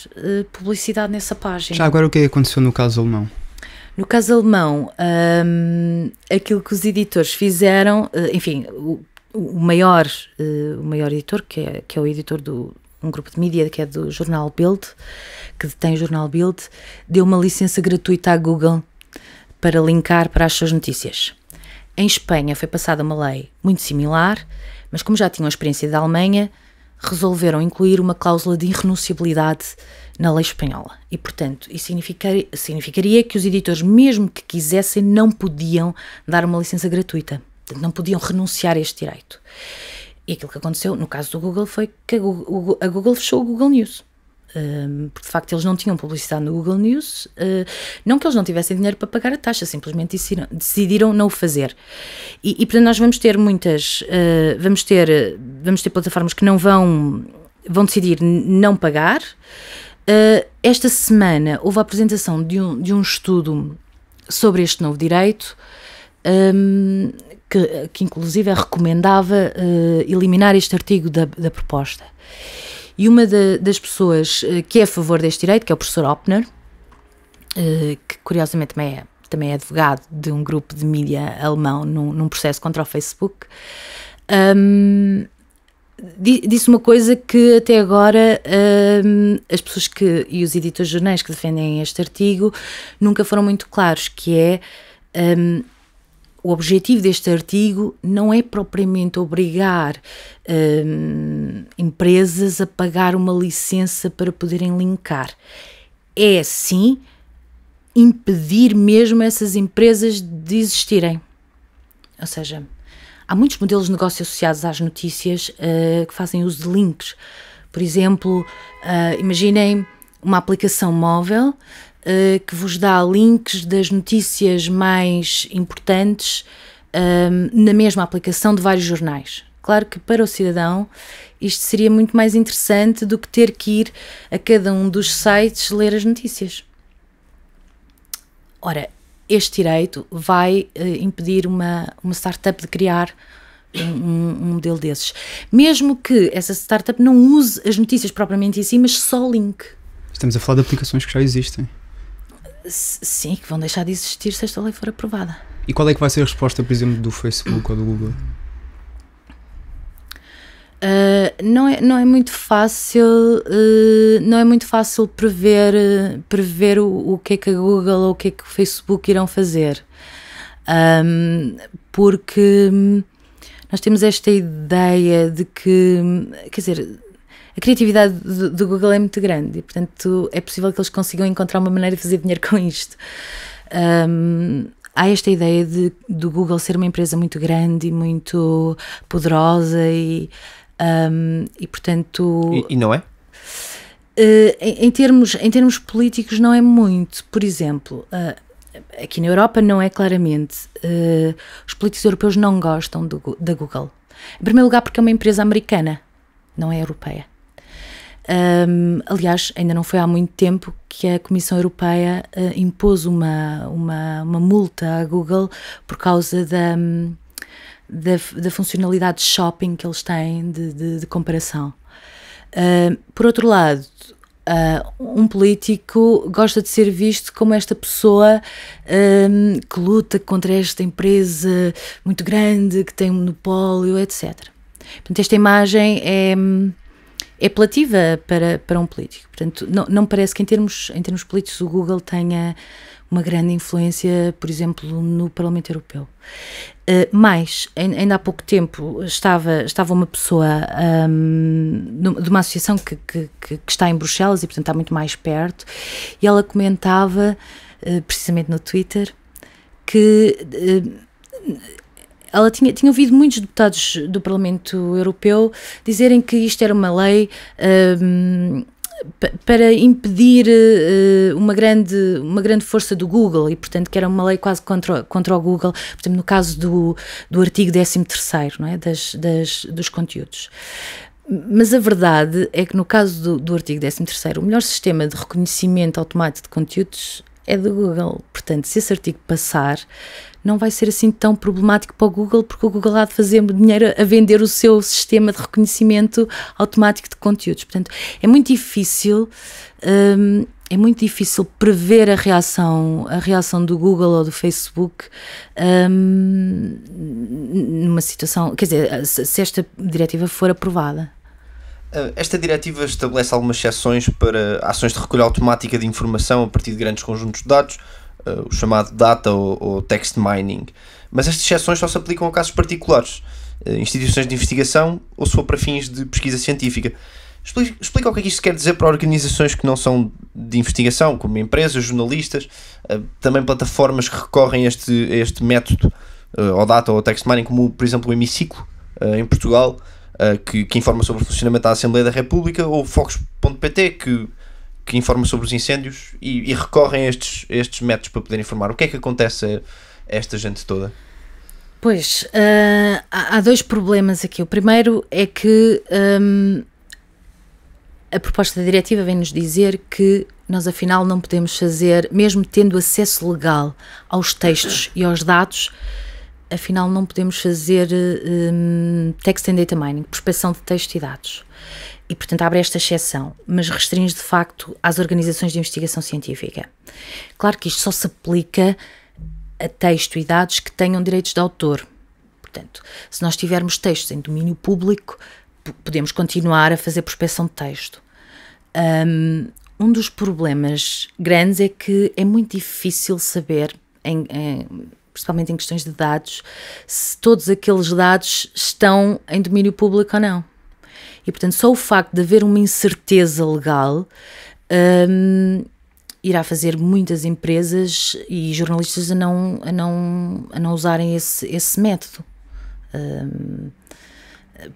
[SPEAKER 4] publicidade nessa página.
[SPEAKER 3] Já agora, o que aconteceu no caso alemão?
[SPEAKER 4] No caso alemão, aquilo que os editores fizeram, enfim, o maior editor, que é o editor de um grupo de mídia, que é do jornal Bild, que detém o jornal Bild, deu uma licença gratuita à Google para linkar para as suas notícias. Em Espanha foi passada uma lei muito similar, mas como já tinham a experiência da Alemanha, resolveram incluir uma cláusula de irrenunciabilidade na lei espanhola. E, portanto, isso significaria que os editores, mesmo que quisessem, não podiam dar uma licença gratuita. Não podiam renunciar a este direito. E aquilo que aconteceu, no caso do Google, foi que a Google fechou o Google News. Porque, de facto, eles não tinham publicidade no Google News. Não que eles não tivessem dinheiro para pagar a taxa, simplesmente decidiram não o fazer. E portanto, nós vamos ter vamos ter plataformas que não vão decidir não pagar. Esta semana houve a apresentação de um estudo sobre este novo direito, que inclusive recomendava eliminar este artigo da proposta. E uma das pessoas que é a favor deste direito, que é o professor Oppner, que curiosamente também é advogado de um grupo de mídia alemão num processo contra o Facebook, disse uma coisa que até agora as pessoas e os editores de jornais que defendem este artigo nunca foram muito claros, que é o objetivo deste artigo não é propriamente obrigar empresas a pagar uma licença para poderem linkar, é sim impedir mesmo essas empresas de existirem. Ou seja, há muitos modelos de negócio associados às notícias que fazem uso de links. Por exemplo, imaginem uma aplicação móvel que vos dá links das notícias mais importantes na mesma aplicação de vários jornais. Claro que para o cidadão isto seria muito mais interessante do que ter que ir a cada um dos sites ler as notícias. Ora, este direito vai impedir uma startup de criar um modelo desses. Mesmo que essa startup não use as notícias propriamente em si, mas só link.
[SPEAKER 3] Estamos a falar de aplicações que já existem.
[SPEAKER 4] Sim, que vão deixar de existir se esta lei for aprovada.
[SPEAKER 3] E qual é que vai ser a resposta, por exemplo, do Facebook ou do Google?
[SPEAKER 4] Não é muito fácil prever o que é que a Google ou o que é que o Facebook irão fazer, porque nós temos esta ideia de que, quer dizer, a criatividade do Google é muito grande e, portanto, é possível que eles consigam encontrar uma maneira de fazer dinheiro com isto. Há esta ideia do Google ser uma empresa muito grande e muito poderosa e portanto...
[SPEAKER 2] E não é?
[SPEAKER 4] Em termos políticos não é muito. Por exemplo, aqui na Europa não é claramente. Os políticos europeus não gostam da Google. Em primeiro lugar porque é uma empresa americana, não é europeia. Aliás, ainda não foi há muito tempo que a Comissão Europeia impôs uma multa à Google por causa da funcionalidade de shopping que eles têm de comparação. Por outro lado, um político gosta de ser visto como esta pessoa que luta contra esta empresa muito grande, que tem um monopólio, etc. Portanto, esta imagem é apelativa para um político. Portanto, não parece que em termos políticos o Google tenha uma grande influência, por exemplo, no Parlamento Europeu. Mas, ainda há pouco tempo, estava uma pessoa de uma associação que está em Bruxelas e, portanto, está muito mais perto, e ela comentava, precisamente no Twitter, que ela tinha ouvido muitos deputados do Parlamento Europeu dizerem que isto era uma lei para impedir uma grande força do Google, e portanto que era uma lei quase contra o Google, por exemplo, no caso do artigo 13º, não é? dos conteúdos. Mas a verdade é que no caso do artigo 13º, o melhor sistema de reconhecimento automático de conteúdos é do Google. Portanto, se esse artigo passar, não vai ser assim tão problemático para o Google, porque o Google há de fazer dinheiro a vender o seu sistema de reconhecimento automático de conteúdos. Portanto, é muito difícil prever a reação do Google ou do Facebook numa situação, quer dizer, se esta diretiva for aprovada.
[SPEAKER 2] Esta diretiva estabelece algumas exceções para ações de recolha automática de informação a partir de grandes conjuntos de dados, o chamado data ou text mining. Mas estas exceções só se aplicam a casos particulares, instituições de investigação ou se for para fins de pesquisa científica. Explica o que é que isto quer dizer para organizações que não são de investigação, como empresas, jornalistas, também plataformas que recorrem a este método, ao data ou ao text mining, como por exemplo o Hemiciclo, em Portugal, que informa sobre o funcionamento da Assembleia da República, ou Focus.pt, que informa sobre os incêndios e recorrem a estes métodos para poder informar. O que é que acontece a esta gente toda?
[SPEAKER 4] Pois, há dois problemas aqui. O primeiro é que a proposta da diretiva vem-nos dizer que nós afinal não podemos fazer, mesmo tendo acesso legal aos textos e aos dados, afinal não podemos fazer text and data mining, prospecção de texto e dados. E, portanto, abre esta exceção, mas restringe de facto às organizações de investigação científica. Claro que isto só se aplica a texto e dados que tenham direitos de autor. Portanto, se nós tivermos textos em domínio público, podemos continuar a fazer prospecção de texto. Um dos problemas grandes é que é muito difícil saber, principalmente em questões de dados, se todos aqueles dados estão em domínio público ou não. E, portanto, só o facto de haver uma incerteza legal irá fazer muitas empresas e jornalistas a não usarem esse método.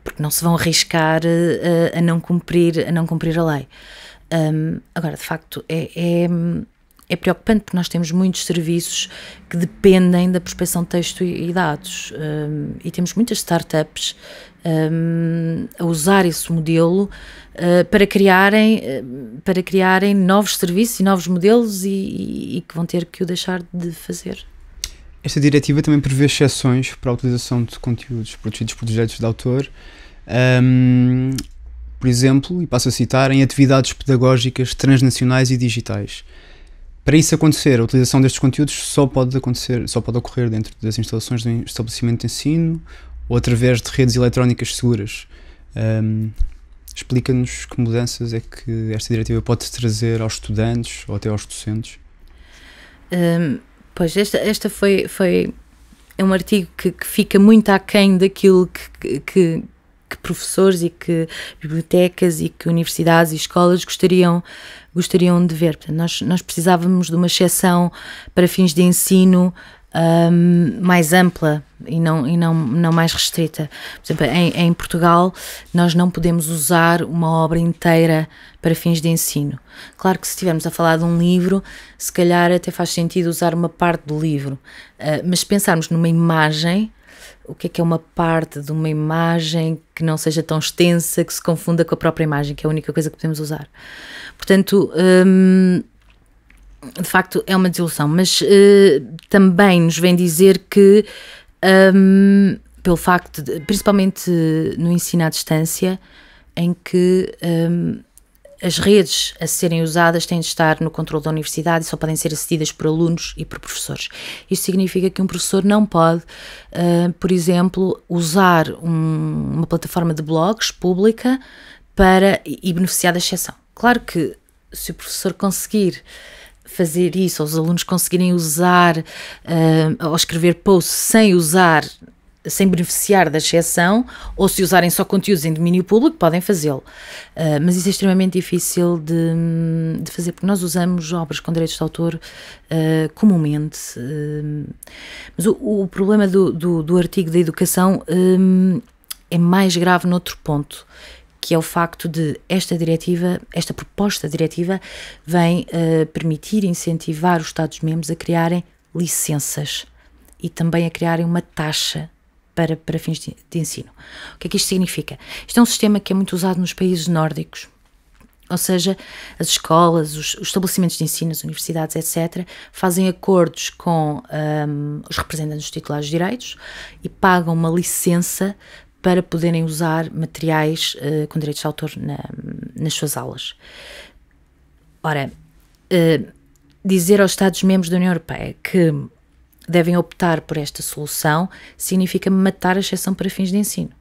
[SPEAKER 4] Porque não se vão arriscar a não cumprir a lei. Agora, de facto, é preocupante, porque nós temos muitos serviços que dependem da prospecção de texto e dados, e temos muitas startups a usar esse modelo para criarem novos serviços e novos modelos e que vão ter que o deixar de fazer.
[SPEAKER 3] Esta diretiva também prevê exceções para a utilização de conteúdos protegidos por direitos de autor, por exemplo, e passo a citar, em atividades pedagógicas transnacionais e digitais. Para isso acontecer, a utilização destes conteúdos só pode ocorrer dentro das instalações de um estabelecimento de ensino ou através de redes eletrónicas seguras. Explica-nos que mudanças é que esta diretiva pode trazer aos estudantes ou até aos docentes.
[SPEAKER 4] Pois, esta é um artigo que fica muito aquém daquilo que professores e que bibliotecas e que universidades e escolas gostariam de ver. Portanto, nós precisávamos de uma exceção para fins de ensino mais ampla e não mais restrita. Por exemplo, em Portugal nós não podemos usar uma obra inteira para fins de ensino. Claro que se estivermos a falar de um livro, se calhar até faz sentido usar uma parte do livro, mas se pensarmos numa imagem, o que é uma parte de uma imagem que não seja tão extensa, que se confunda com a própria imagem, que é a única coisa que podemos usar. Portanto, de facto é uma desilusão, mas também nos vem dizer que, pelo facto principalmente no ensino à distância, em que as redes a serem usadas têm de estar no controle da universidade e só podem ser acedidas por alunos e por professores. Isto significa que um professor não pode, por exemplo, usar uma plataforma de blogs pública e beneficiar da exceção. Claro que se o professor conseguir fazer isso, ou os alunos conseguirem usar ou escrever posts sem usar sem beneficiar da exceção, ou se usarem só conteúdos em domínio público, podem fazê-lo. Mas isso é extremamente difícil de fazer, porque nós usamos obras com direitos de autor comumente. Mas o problema do artigo da educação é mais grave noutro ponto, que é o facto de esta proposta diretiva vem permitir incentivar os Estados-membros a criarem licenças e também a criarem uma taxa para fins de ensino. O que é que isto significa? Isto é um sistema que é muito usado nos países nórdicos, ou seja, as escolas, os estabelecimentos de ensino, as universidades, etc., fazem acordos com os representantes dos titulares de direitos e pagam uma licença para poderem usar materiais com direitos de autor nas suas aulas. Ora, dizer aos Estados-membros da União Europeia que devem optar por esta solução significa matar a exceção para fins de ensino.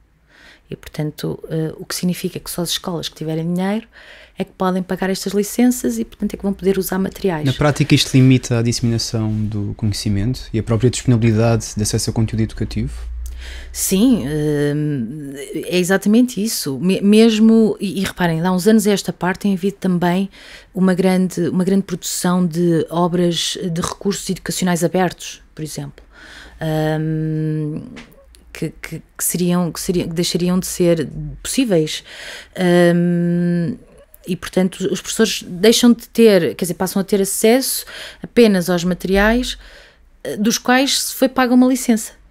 [SPEAKER 4] E, portanto, o que significa que só as escolas que tiverem dinheiro é que podem pagar estas licenças e, portanto, é que vão poder usar materiais.
[SPEAKER 3] Na prática, isto limita a disseminação do conhecimento e a própria disponibilidade de acesso a conteúdo educativo?
[SPEAKER 4] Sim, é exatamente isso. Mesmo, e reparem, há uns anos a esta parte tem havido também uma grande produção de obras de recursos educacionais abertos, por exemplo, que deixariam de ser possíveis. E, portanto, os professores deixam de ter, quer dizer, passam a ter acesso apenas aos materiais dos quais se foi paga uma licença.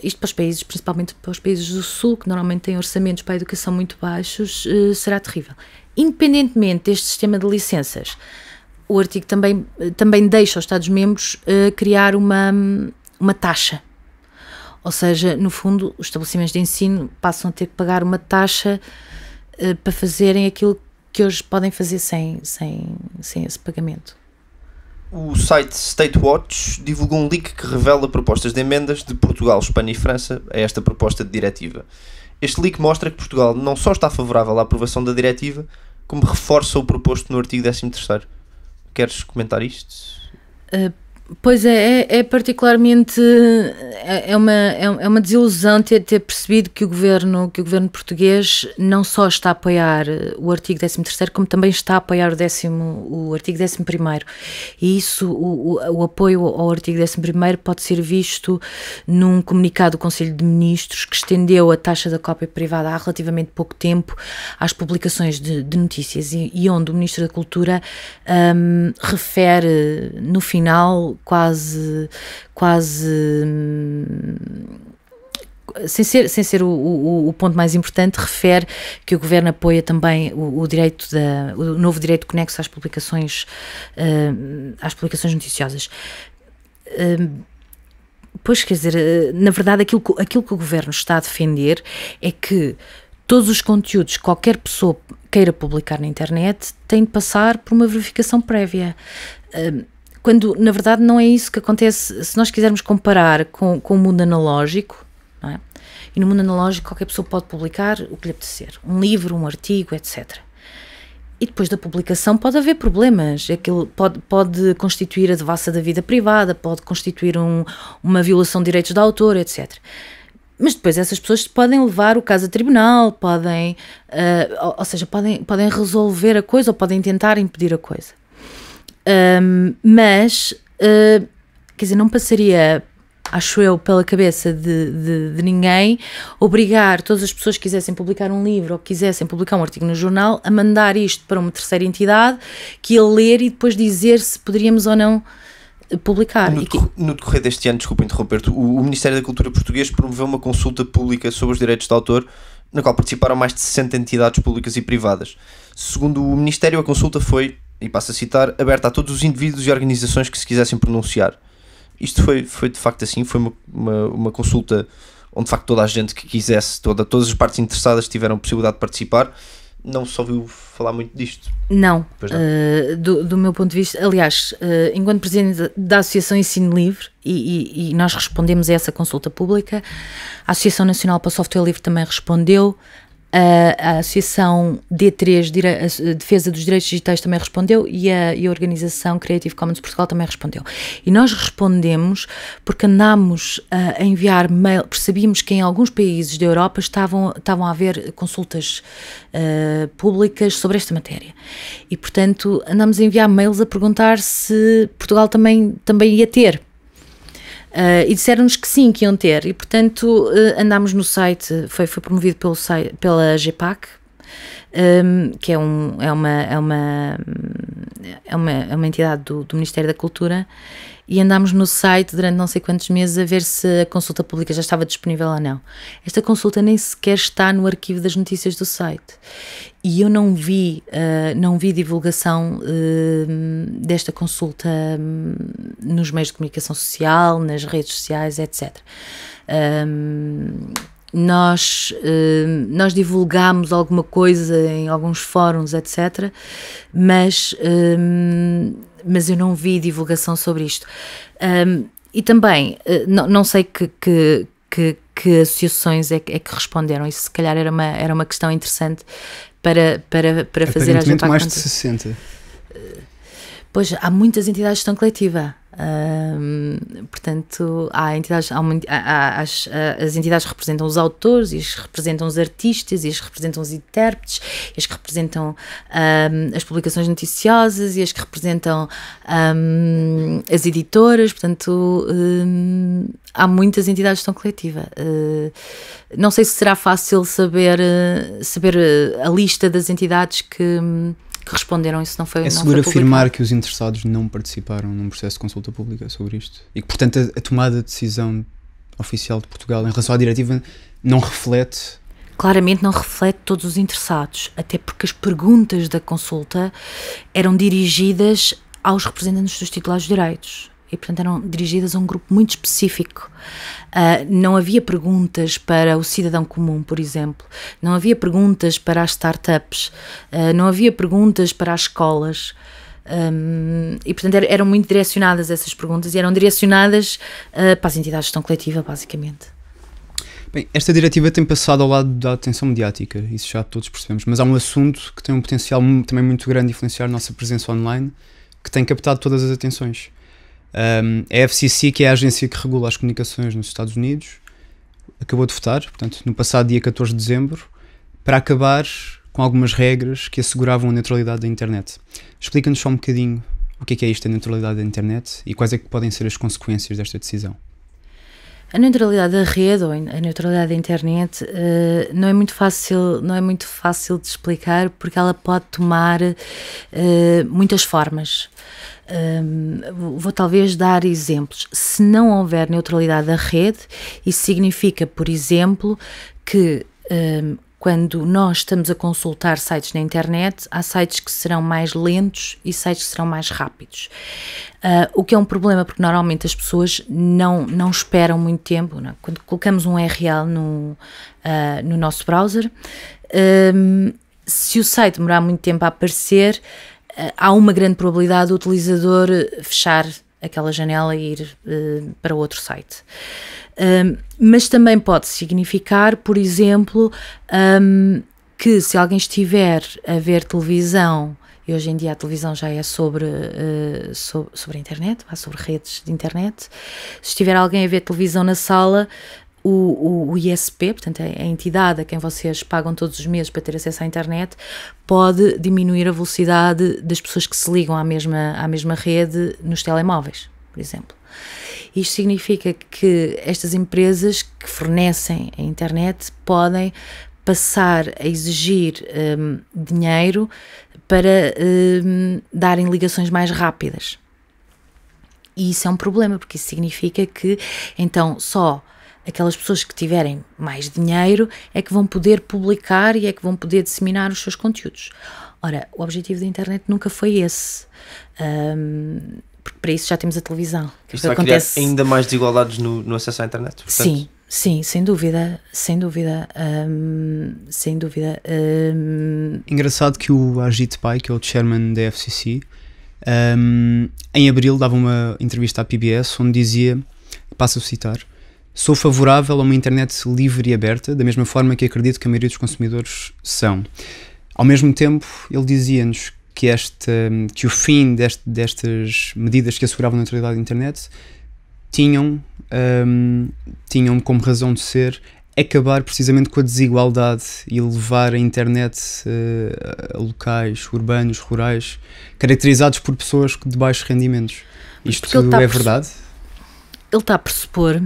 [SPEAKER 4] Isto para os países, principalmente para os países do Sul, que normalmente têm orçamentos para a educação muito baixos, será terrível. Independentemente deste sistema de licenças, o artigo também deixa os Estados-membros criar uma taxa. Ou seja, no fundo, os estabelecimentos de ensino passam a ter que pagar uma taxa para fazerem aquilo que hoje podem fazer sem esse pagamento.
[SPEAKER 2] O site Statewatch divulgou um leak que revela propostas de emendas de Portugal, Espanha e França a esta proposta de diretiva. Este leak mostra que Portugal não só está favorável à aprovação da diretiva, como reforça o proposto no artigo 13º. Queres comentar isto?
[SPEAKER 4] Pois é particularmente é uma desilusão ter percebido que o governo português não só está a apoiar o artigo 13º, como também está a apoiar o artigo 11º. E isso, o apoio ao artigo 11º pode ser visto num comunicado do Conselho de Ministros que estendeu a taxa da cópia privada há relativamente pouco tempo às publicações de notícias e onde o Ministro da Cultura refere no final quase sem ser o ponto mais importante, refere que o Governo apoia também o novo direito conexo às publicações noticiosas. Pois, quer dizer, na verdade aquilo que o Governo está a defender é que todos os conteúdos que qualquer pessoa queira publicar na internet têm de passar por uma verificação prévia. Quando, na verdade, não é isso que acontece se nós quisermos comparar com o mundo analógico, não é? E no mundo analógico qualquer pessoa pode publicar o que lhe apetecer, um livro, um artigo, etc. E depois da publicação pode haver problemas, aquilo pode constituir a devassa da vida privada, pode constituir uma violação de direitos de autor, etc. Mas depois essas pessoas podem levar o caso a tribunal, podem resolver a coisa ou podem tentar impedir a coisa. Quer dizer, não passaria, acho eu, pela cabeça de ninguém obrigar todas as pessoas que quisessem publicar um livro ou que quisessem publicar um artigo no jornal a mandar isto para uma terceira entidade que ia ler e depois dizer se poderíamos ou não publicar.
[SPEAKER 2] No decorrer deste ano, desculpa interromper-te, o Ministério da Cultura português promoveu uma consulta pública sobre os direitos de autor, na qual participaram mais de 60 entidades públicas e privadas. Segundo o Ministério, a consulta foi, e passo a citar, aberta a todos os indivíduos e organizações que se quisessem pronunciar. Isto foi de facto assim, foi uma consulta onde de facto toda a gente que quisesse, todas as partes interessadas tiveram a possibilidade de participar. Não se ouviu falar muito disto?
[SPEAKER 4] Não, do meu ponto de vista, aliás, enquanto Presidente da Associação Ensino Livre, e nós respondemos a essa consulta pública, a Associação Nacional para o Software Livre também respondeu, A Associação D3, Defesa dos Direitos Digitais, também respondeu, e a Organização Creative Commons Portugal também respondeu. E nós respondemos porque andámos a enviar mail, percebíamos que em alguns países da Europa estavam a haver consultas públicas sobre esta matéria. E, portanto, andámos a enviar mails a perguntar se Portugal também ia ter. E disseram-nos que sim, que iam ter, e portanto andámos no site, foi promovido pela GEPAC, que é uma entidade do Ministério da Cultura, e andámos no site durante não sei quantos meses a ver se a consulta pública já estava disponível ou não. Esta consulta nem sequer está no arquivo das notícias do site, e eu não vi divulgação desta consulta nos meios de comunicação social, nas redes sociais, etc. Nós divulgámos alguma coisa em alguns fóruns, etc., mas eu não vi divulgação sobre isto. E também, não sei que associações é que responderam. Isso se calhar era uma questão interessante para fazer a
[SPEAKER 3] Aparentemente mais de 60.
[SPEAKER 4] Pois, há muitas entidades de gestão coletiva. Portanto, as entidades representam os autores, e as representam os artistas, e as representam os intérpretes, e as que representam as publicações noticiosas, e as que representam as editoras. Portanto, há muitas entidades de gestão coletiva. Não sei se será fácil saber a lista das entidades que responderam. Isso não foi.
[SPEAKER 3] É seguro afirmar que os interessados não participaram num processo de consulta pública sobre isto, e que, portanto, a tomada de decisão oficial de Portugal em relação à diretiva não reflete?
[SPEAKER 4] Claramente não reflete todos os interessados, até porque as perguntas da consulta eram dirigidas aos representantes dos titulares de direitos, e, portanto, eram dirigidas a um grupo muito específico. Não havia perguntas para o cidadão comum, por exemplo. Não havia perguntas para as startups. Não havia perguntas para as escolas. E, portanto, eram muito direcionadas essas perguntas, e eram direcionadas para as entidades de gestão coletiva, basicamente.
[SPEAKER 3] Bem, esta diretiva tem passado ao lado da atenção mediática, isso já todos percebemos, mas há um assunto que tem um potencial também muito grande de influenciar a nossa presença online, que tem captado todas as atenções. A FCC, que é a agência que regula as comunicações nos Estados Unidos, acabou de votar, portanto, no passado dia 14 de dezembro, para acabar com algumas regras que asseguravam a neutralidade da internet. Explica-nos só um bocadinho o que é isto, a neutralidade da internet, e quais é que podem ser as consequências desta decisão.
[SPEAKER 4] A neutralidade da rede, ou a neutralidade da internet, não é muito fácil de explicar, porque ela pode tomar muitas formas. Vou talvez dar exemplos. Se não houver neutralidade da rede, isso significa, por exemplo, que quando nós estamos a consultar sites na internet, há sites que serão mais lentos e sites que serão mais rápidos. O que é um problema, porque normalmente as pessoas não esperam muito tempo. Não? Quando colocamos um URL no nosso browser, se o site demorar muito tempo a aparecer, há uma grande probabilidade do utilizador fechar aquela janela e ir para outro site. Mas também pode significar, por exemplo, que se alguém estiver a ver televisão, e hoje em dia a televisão já é sobre a internet, sobre redes de internet, se estiver alguém a ver televisão na sala, o ISP, portanto a entidade a quem vocês pagam todos os meses para ter acesso à internet, pode diminuir a velocidade das pessoas que se ligam à mesma rede nos telemóveis, por exemplo. Isto significa que estas empresas que fornecem a internet podem passar a exigir dinheiro para darem ligações mais rápidas. E isso é um problema, porque isso significa que então só aquelas pessoas que tiverem mais dinheiro é que vão poder publicar e é que vão poder disseminar os seus conteúdos. Ora, o objetivo da internet nunca foi esse, porque para isso já temos a televisão.
[SPEAKER 2] Isto vai criar ainda mais desigualdades no acesso à internet? Portanto...
[SPEAKER 4] Sim, sem dúvida.
[SPEAKER 3] Engraçado que o Ajit Pai, que é o chairman da FCC, em abril dava uma entrevista à PBS onde dizia, passo a citar, Sou favorável a uma internet livre e aberta, da mesma forma que acredito que a maioria dos consumidores são. Ao mesmo tempo, ele dizia-nos que o fim destas medidas que asseguravam a neutralidade da internet tinham como razão de ser acabar precisamente com a desigualdade e levar a internet a locais urbanos, rurais, caracterizados por pessoas de baixos rendimentos. Isto é verdade?
[SPEAKER 4] Ele está a pressupor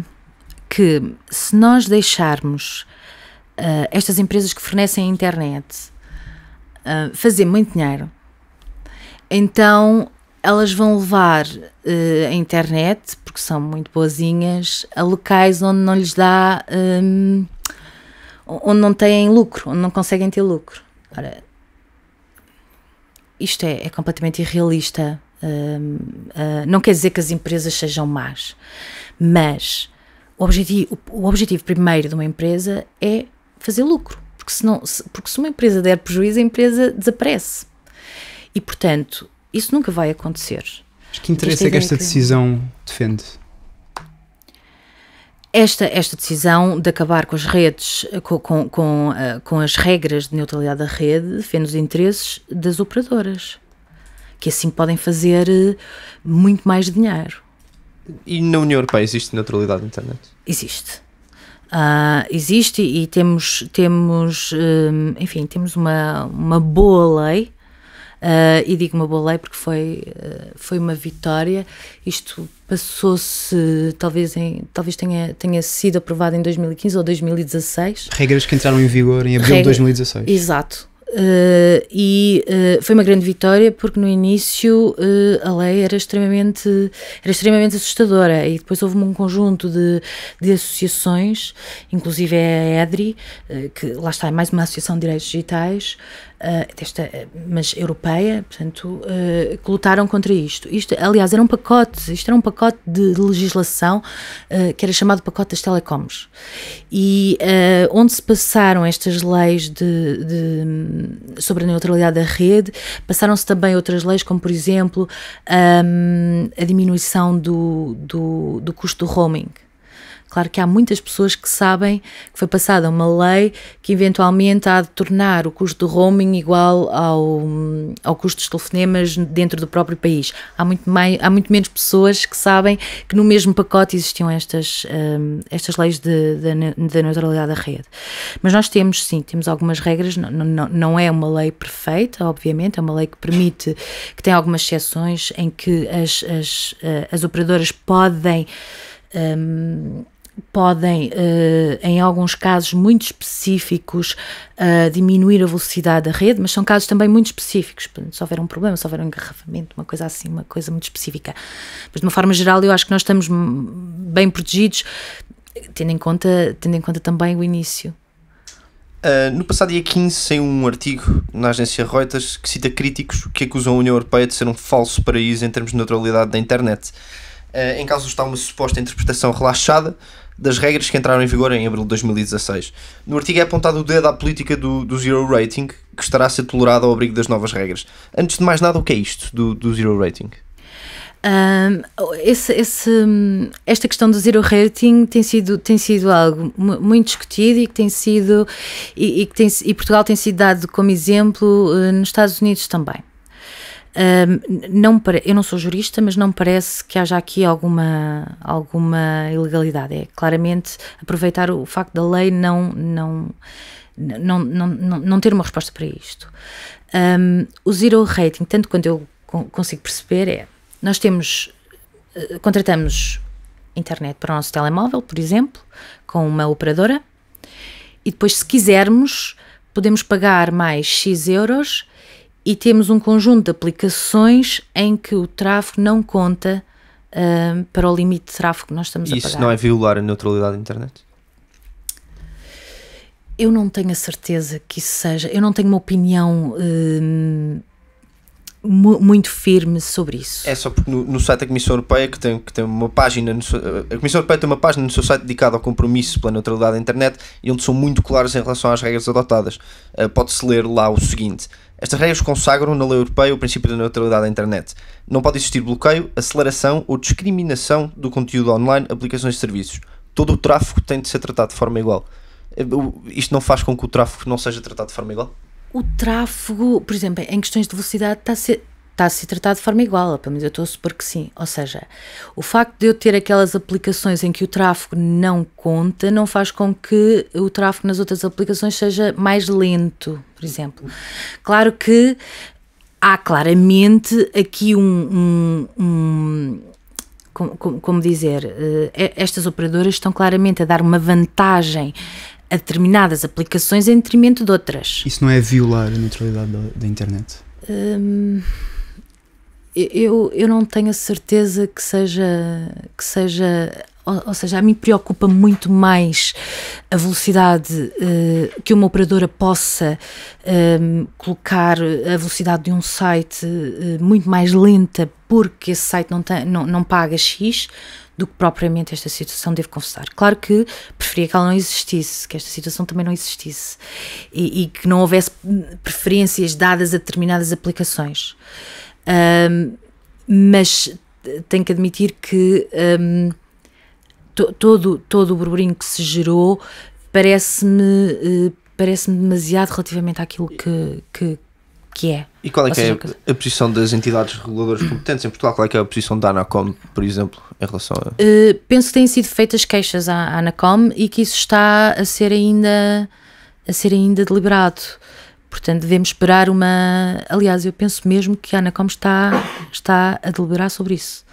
[SPEAKER 4] que se nós deixarmos estas empresas que fornecem a internet fazer muito dinheiro, então elas vão levar a internet, porque são muito boazinhas, a locais onde não lhes dá, onde não têm lucro, onde não conseguem ter lucro. Ora, isto é completamente irrealista. Não quer dizer que as empresas sejam más, mas o objetivo primeiro de uma empresa é fazer lucro, porque se uma empresa der prejuízo, a empresa desaparece. E, portanto, isso nunca vai acontecer.
[SPEAKER 3] Mas que interesse é que esta decisão defende?
[SPEAKER 4] Esta decisão de acabar com as redes, com as regras de neutralidade da rede, defende os interesses das operadoras, que assim podem fazer muito mais dinheiro.
[SPEAKER 2] E na União Europeia existe neutralidade da internet?
[SPEAKER 4] Existe. Existe e temos uma boa lei. E digo uma boa lei porque foi uma vitória. Isto passou-se, talvez tenha sido aprovado em 2015 ou 2016.
[SPEAKER 3] Regras que entraram em vigor em abril de 2016.
[SPEAKER 4] Exato. Foi uma grande vitória porque no início a lei era extremamente assustadora, e depois houve um conjunto de associações, inclusive a EDRI, que lá está, é mais uma associação de direitos digitais, mas europeia, portanto, que lutaram contra isto. Isto, aliás, era um pacote de legislação que era chamado pacote das telecoms, e onde se passaram estas leis sobre a neutralidade da rede, passaram-se também outras leis, como por exemplo a diminuição do custo do roaming. Claro que há muitas pessoas que sabem que foi passada uma lei que eventualmente há de tornar o custo do roaming igual ao custo dos telefonemas dentro do próprio país. Há muito menos pessoas que sabem que no mesmo pacote existiam estas leis da neutralidade da rede. Mas nós temos algumas regras, não é uma lei perfeita, obviamente, é uma lei que permite, que tem algumas exceções em que as operadoras podem, em alguns casos muito específicos, diminuir a velocidade da rede, mas são casos também muito específicos. Se houver um problema, se houver um engarrafamento, uma coisa assim, uma coisa muito específica. Mas de uma forma geral eu acho que nós estamos bem protegidos, tendo em conta também o início.
[SPEAKER 2] No passado dia 15 saiu um artigo na agência Reuters que cita críticos que acusam a União Europeia de ser um falso paraíso em termos de neutralidade da internet. Em causa está uma suposta interpretação relaxada das regras que entraram em vigor em abril de 2016. No artigo é apontado o dedo à política do Zero Rating, que estará a ser tolerada ao abrigo das novas regras. Antes de mais nada, o que é isto do Zero Rating?
[SPEAKER 4] Esta questão do Zero Rating tem sido algo muito discutido e Portugal tem sido dado como exemplo nos Estados Unidos também. Eu não sou jurista, mas não me parece que haja aqui alguma ilegalidade. É claramente aproveitar o facto da lei não ter uma resposta para isto. O Zero Rating, tanto quanto eu consigo perceber, nós contratamos internet para o nosso telemóvel, por exemplo, com uma operadora, e depois, se quisermos, podemos pagar mais X euros e temos um conjunto de aplicações em que o tráfego não conta para o limite de tráfego que nós estamos a pagar.
[SPEAKER 2] Isso não é violar a neutralidade da internet?
[SPEAKER 4] Eu não tenho a certeza que isso seja. Eu não tenho uma opinião muito firme sobre isso.
[SPEAKER 2] É só porque no site da Comissão Europeia, que tem uma página, a Comissão Europeia tem uma página no seu site dedicada ao compromisso pela neutralidade da internet, e onde são muito claros em relação às regras adotadas. Pode-se ler lá o seguinte: estas regras consagram na lei europeia o princípio da neutralidade da internet. Não pode existir bloqueio, aceleração ou discriminação do conteúdo online, aplicações e serviços. todo o tráfego tem de ser tratado de forma igual. Isto não faz com que o tráfego não seja tratado de forma igual?
[SPEAKER 4] O tráfego, por exemplo, em questões de velocidade está a ser tratado de forma igual, pelo menos eu estou a supor que sim. Ou seja, o facto de eu ter aquelas aplicações em que o tráfego não conta não faz com que o tráfego nas outras aplicações seja mais lento, por exemplo. Claro que há claramente aqui como dizer, estas operadoras estão claramente a dar uma vantagem a determinadas aplicações em detrimento de outras.
[SPEAKER 3] Isso não é violar a neutralidade da internet?
[SPEAKER 4] Eu não tenho a certeza que seja, ou seja, a mim preocupa muito mais a velocidade que uma operadora possa colocar a velocidade de um site muito mais lenta porque esse site não paga X do que propriamente esta situação, devo confessar. Claro que preferia que ela não existisse, que esta situação também não existisse e que não houvesse preferências dadas a determinadas aplicações. Mas tenho que admitir que todo o burburinho que se gerou parece-me demasiado relativamente àquilo que é.
[SPEAKER 2] E qual é que é a posição das entidades reguladoras competentes em Portugal? Qual é que é a posição da ANACOM, por exemplo, em relação a...
[SPEAKER 4] Penso que têm sido feitas queixas à ANACOM e que isso está a ser ainda deliberado. Portanto, devemos esperar Aliás, eu penso mesmo que a ANACOM está a deliberar sobre isso.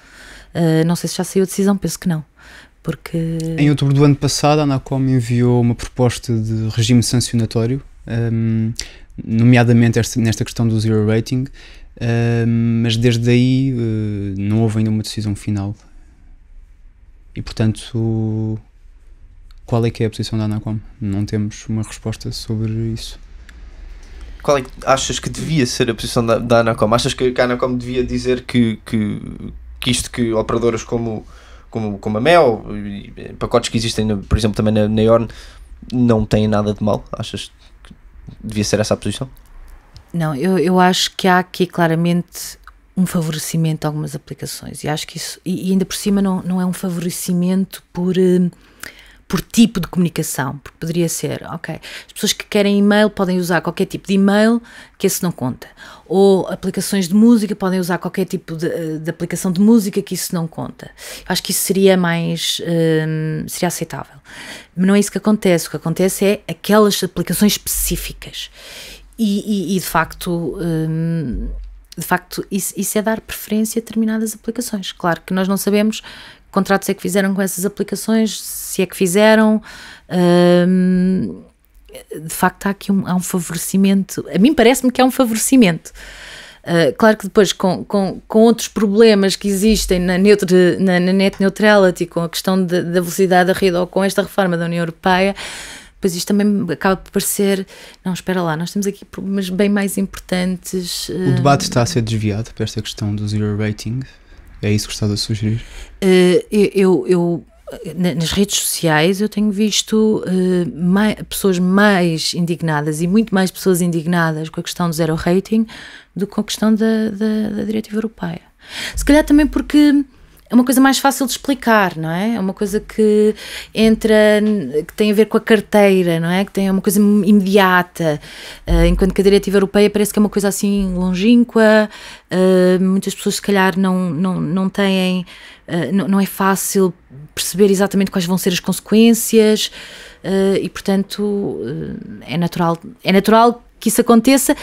[SPEAKER 4] Não sei se já saiu a decisão, penso que não. Porque...
[SPEAKER 3] Em outubro do ano passado, a ANACOM enviou uma proposta de regime sancionatório, nomeadamente nesta questão do zero rating, mas desde aí não houve ainda uma decisão final. E, portanto, qual é que é a posição da ANACOM? Não temos uma resposta sobre isso.
[SPEAKER 2] Qual é que achas que devia ser a posição da ANACOM? Achas que a ANACOM devia dizer que isto que operadoras como a Mel, pacotes que existem, por exemplo, também na IORN, não têm nada de mal? Achas que devia ser essa a posição?
[SPEAKER 4] Não, eu acho que há aqui claramente um favorecimento de algumas aplicações e acho que isso, e ainda por cima não é um favorecimento por tipo de comunicação, porque poderia ser, ok, as pessoas que querem e-mail podem usar qualquer tipo de e-mail, que esse não conta, ou aplicações de música podem usar qualquer tipo de aplicação de música, que isso não conta. Acho que isso seria seria aceitável, mas não é isso que acontece. O que acontece é aquelas aplicações específicas e de facto isso é dar preferência a determinadas aplicações. Claro que nós não sabemos que contratos é que fizeram com essas aplicações, se é que fizeram. De facto há um favorecimento. A mim parece-me que há um favorecimento. Claro que depois com outros problemas que existem na net neutrality, com a questão da velocidade da rede ou com esta reforma da União Europeia, pois isto também acaba por parecer, não, espera lá, nós temos aqui problemas bem mais importantes.
[SPEAKER 3] O debate está a ser desviado para esta questão do zero rating. É isso que estás a sugerir?
[SPEAKER 4] Eu nas redes sociais eu tenho visto pessoas mais indignadas e muito mais pessoas indignadas com a questão do zero rating do que com a questão da diretiva europeia. Se calhar também porque é uma coisa mais fácil de explicar, não é? É uma coisa que que tem a ver com a carteira, não é? Que tem uma coisa imediata, enquanto que a diretiva europeia parece que é uma coisa assim longínqua, muitas pessoas se calhar não têm, não é fácil perceber exatamente quais vão ser as consequências e, portanto, é natural que isso aconteça.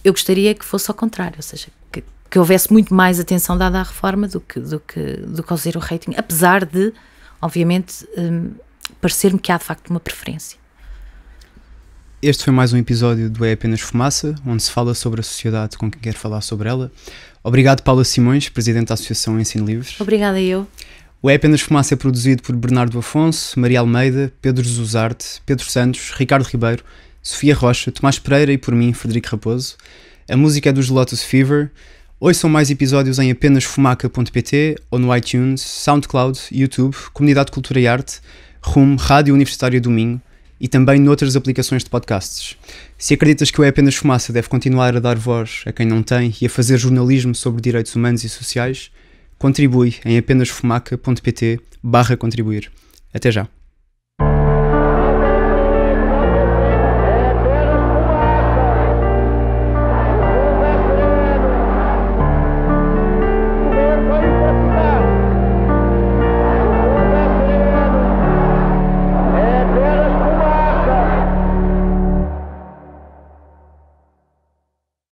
[SPEAKER 4] Eu gostaria que fosse ao contrário, ou seja, que houvesse muito mais atenção dada à reforma do que ao zero rating, apesar de, obviamente, parecer-me que há de facto uma preferência.
[SPEAKER 3] Este foi mais um episódio do É Apenas Fumaça, onde se fala sobre a sociedade com quem quer falar sobre ela. Obrigado, Paula Simões, Presidente da Associação Ensino Livre.
[SPEAKER 4] Obrigada eu.
[SPEAKER 3] O É Apenas Fumaça é produzido por Bernardo Afonso, Maria Almeida, Pedro Zuzarte, Pedro Santos, Ricardo Ribeiro, Sofia Rocha, Tomás Pereira e por mim, Frederico Raposo. A música é dos Lotus Fever. Ouçam mais episódios em apenasfumaca.pt ou no iTunes, SoundCloud, YouTube, Comunidade de Cultura e Arte, RUM, Rádio Universitária do Minho e também noutras aplicações de podcasts. Se acreditas que o É Apenas Fumaça deve continuar a dar voz a quem não tem e a fazer jornalismo sobre direitos humanos e sociais, contribui em apenasfumaca.pt/contribuir. Até já.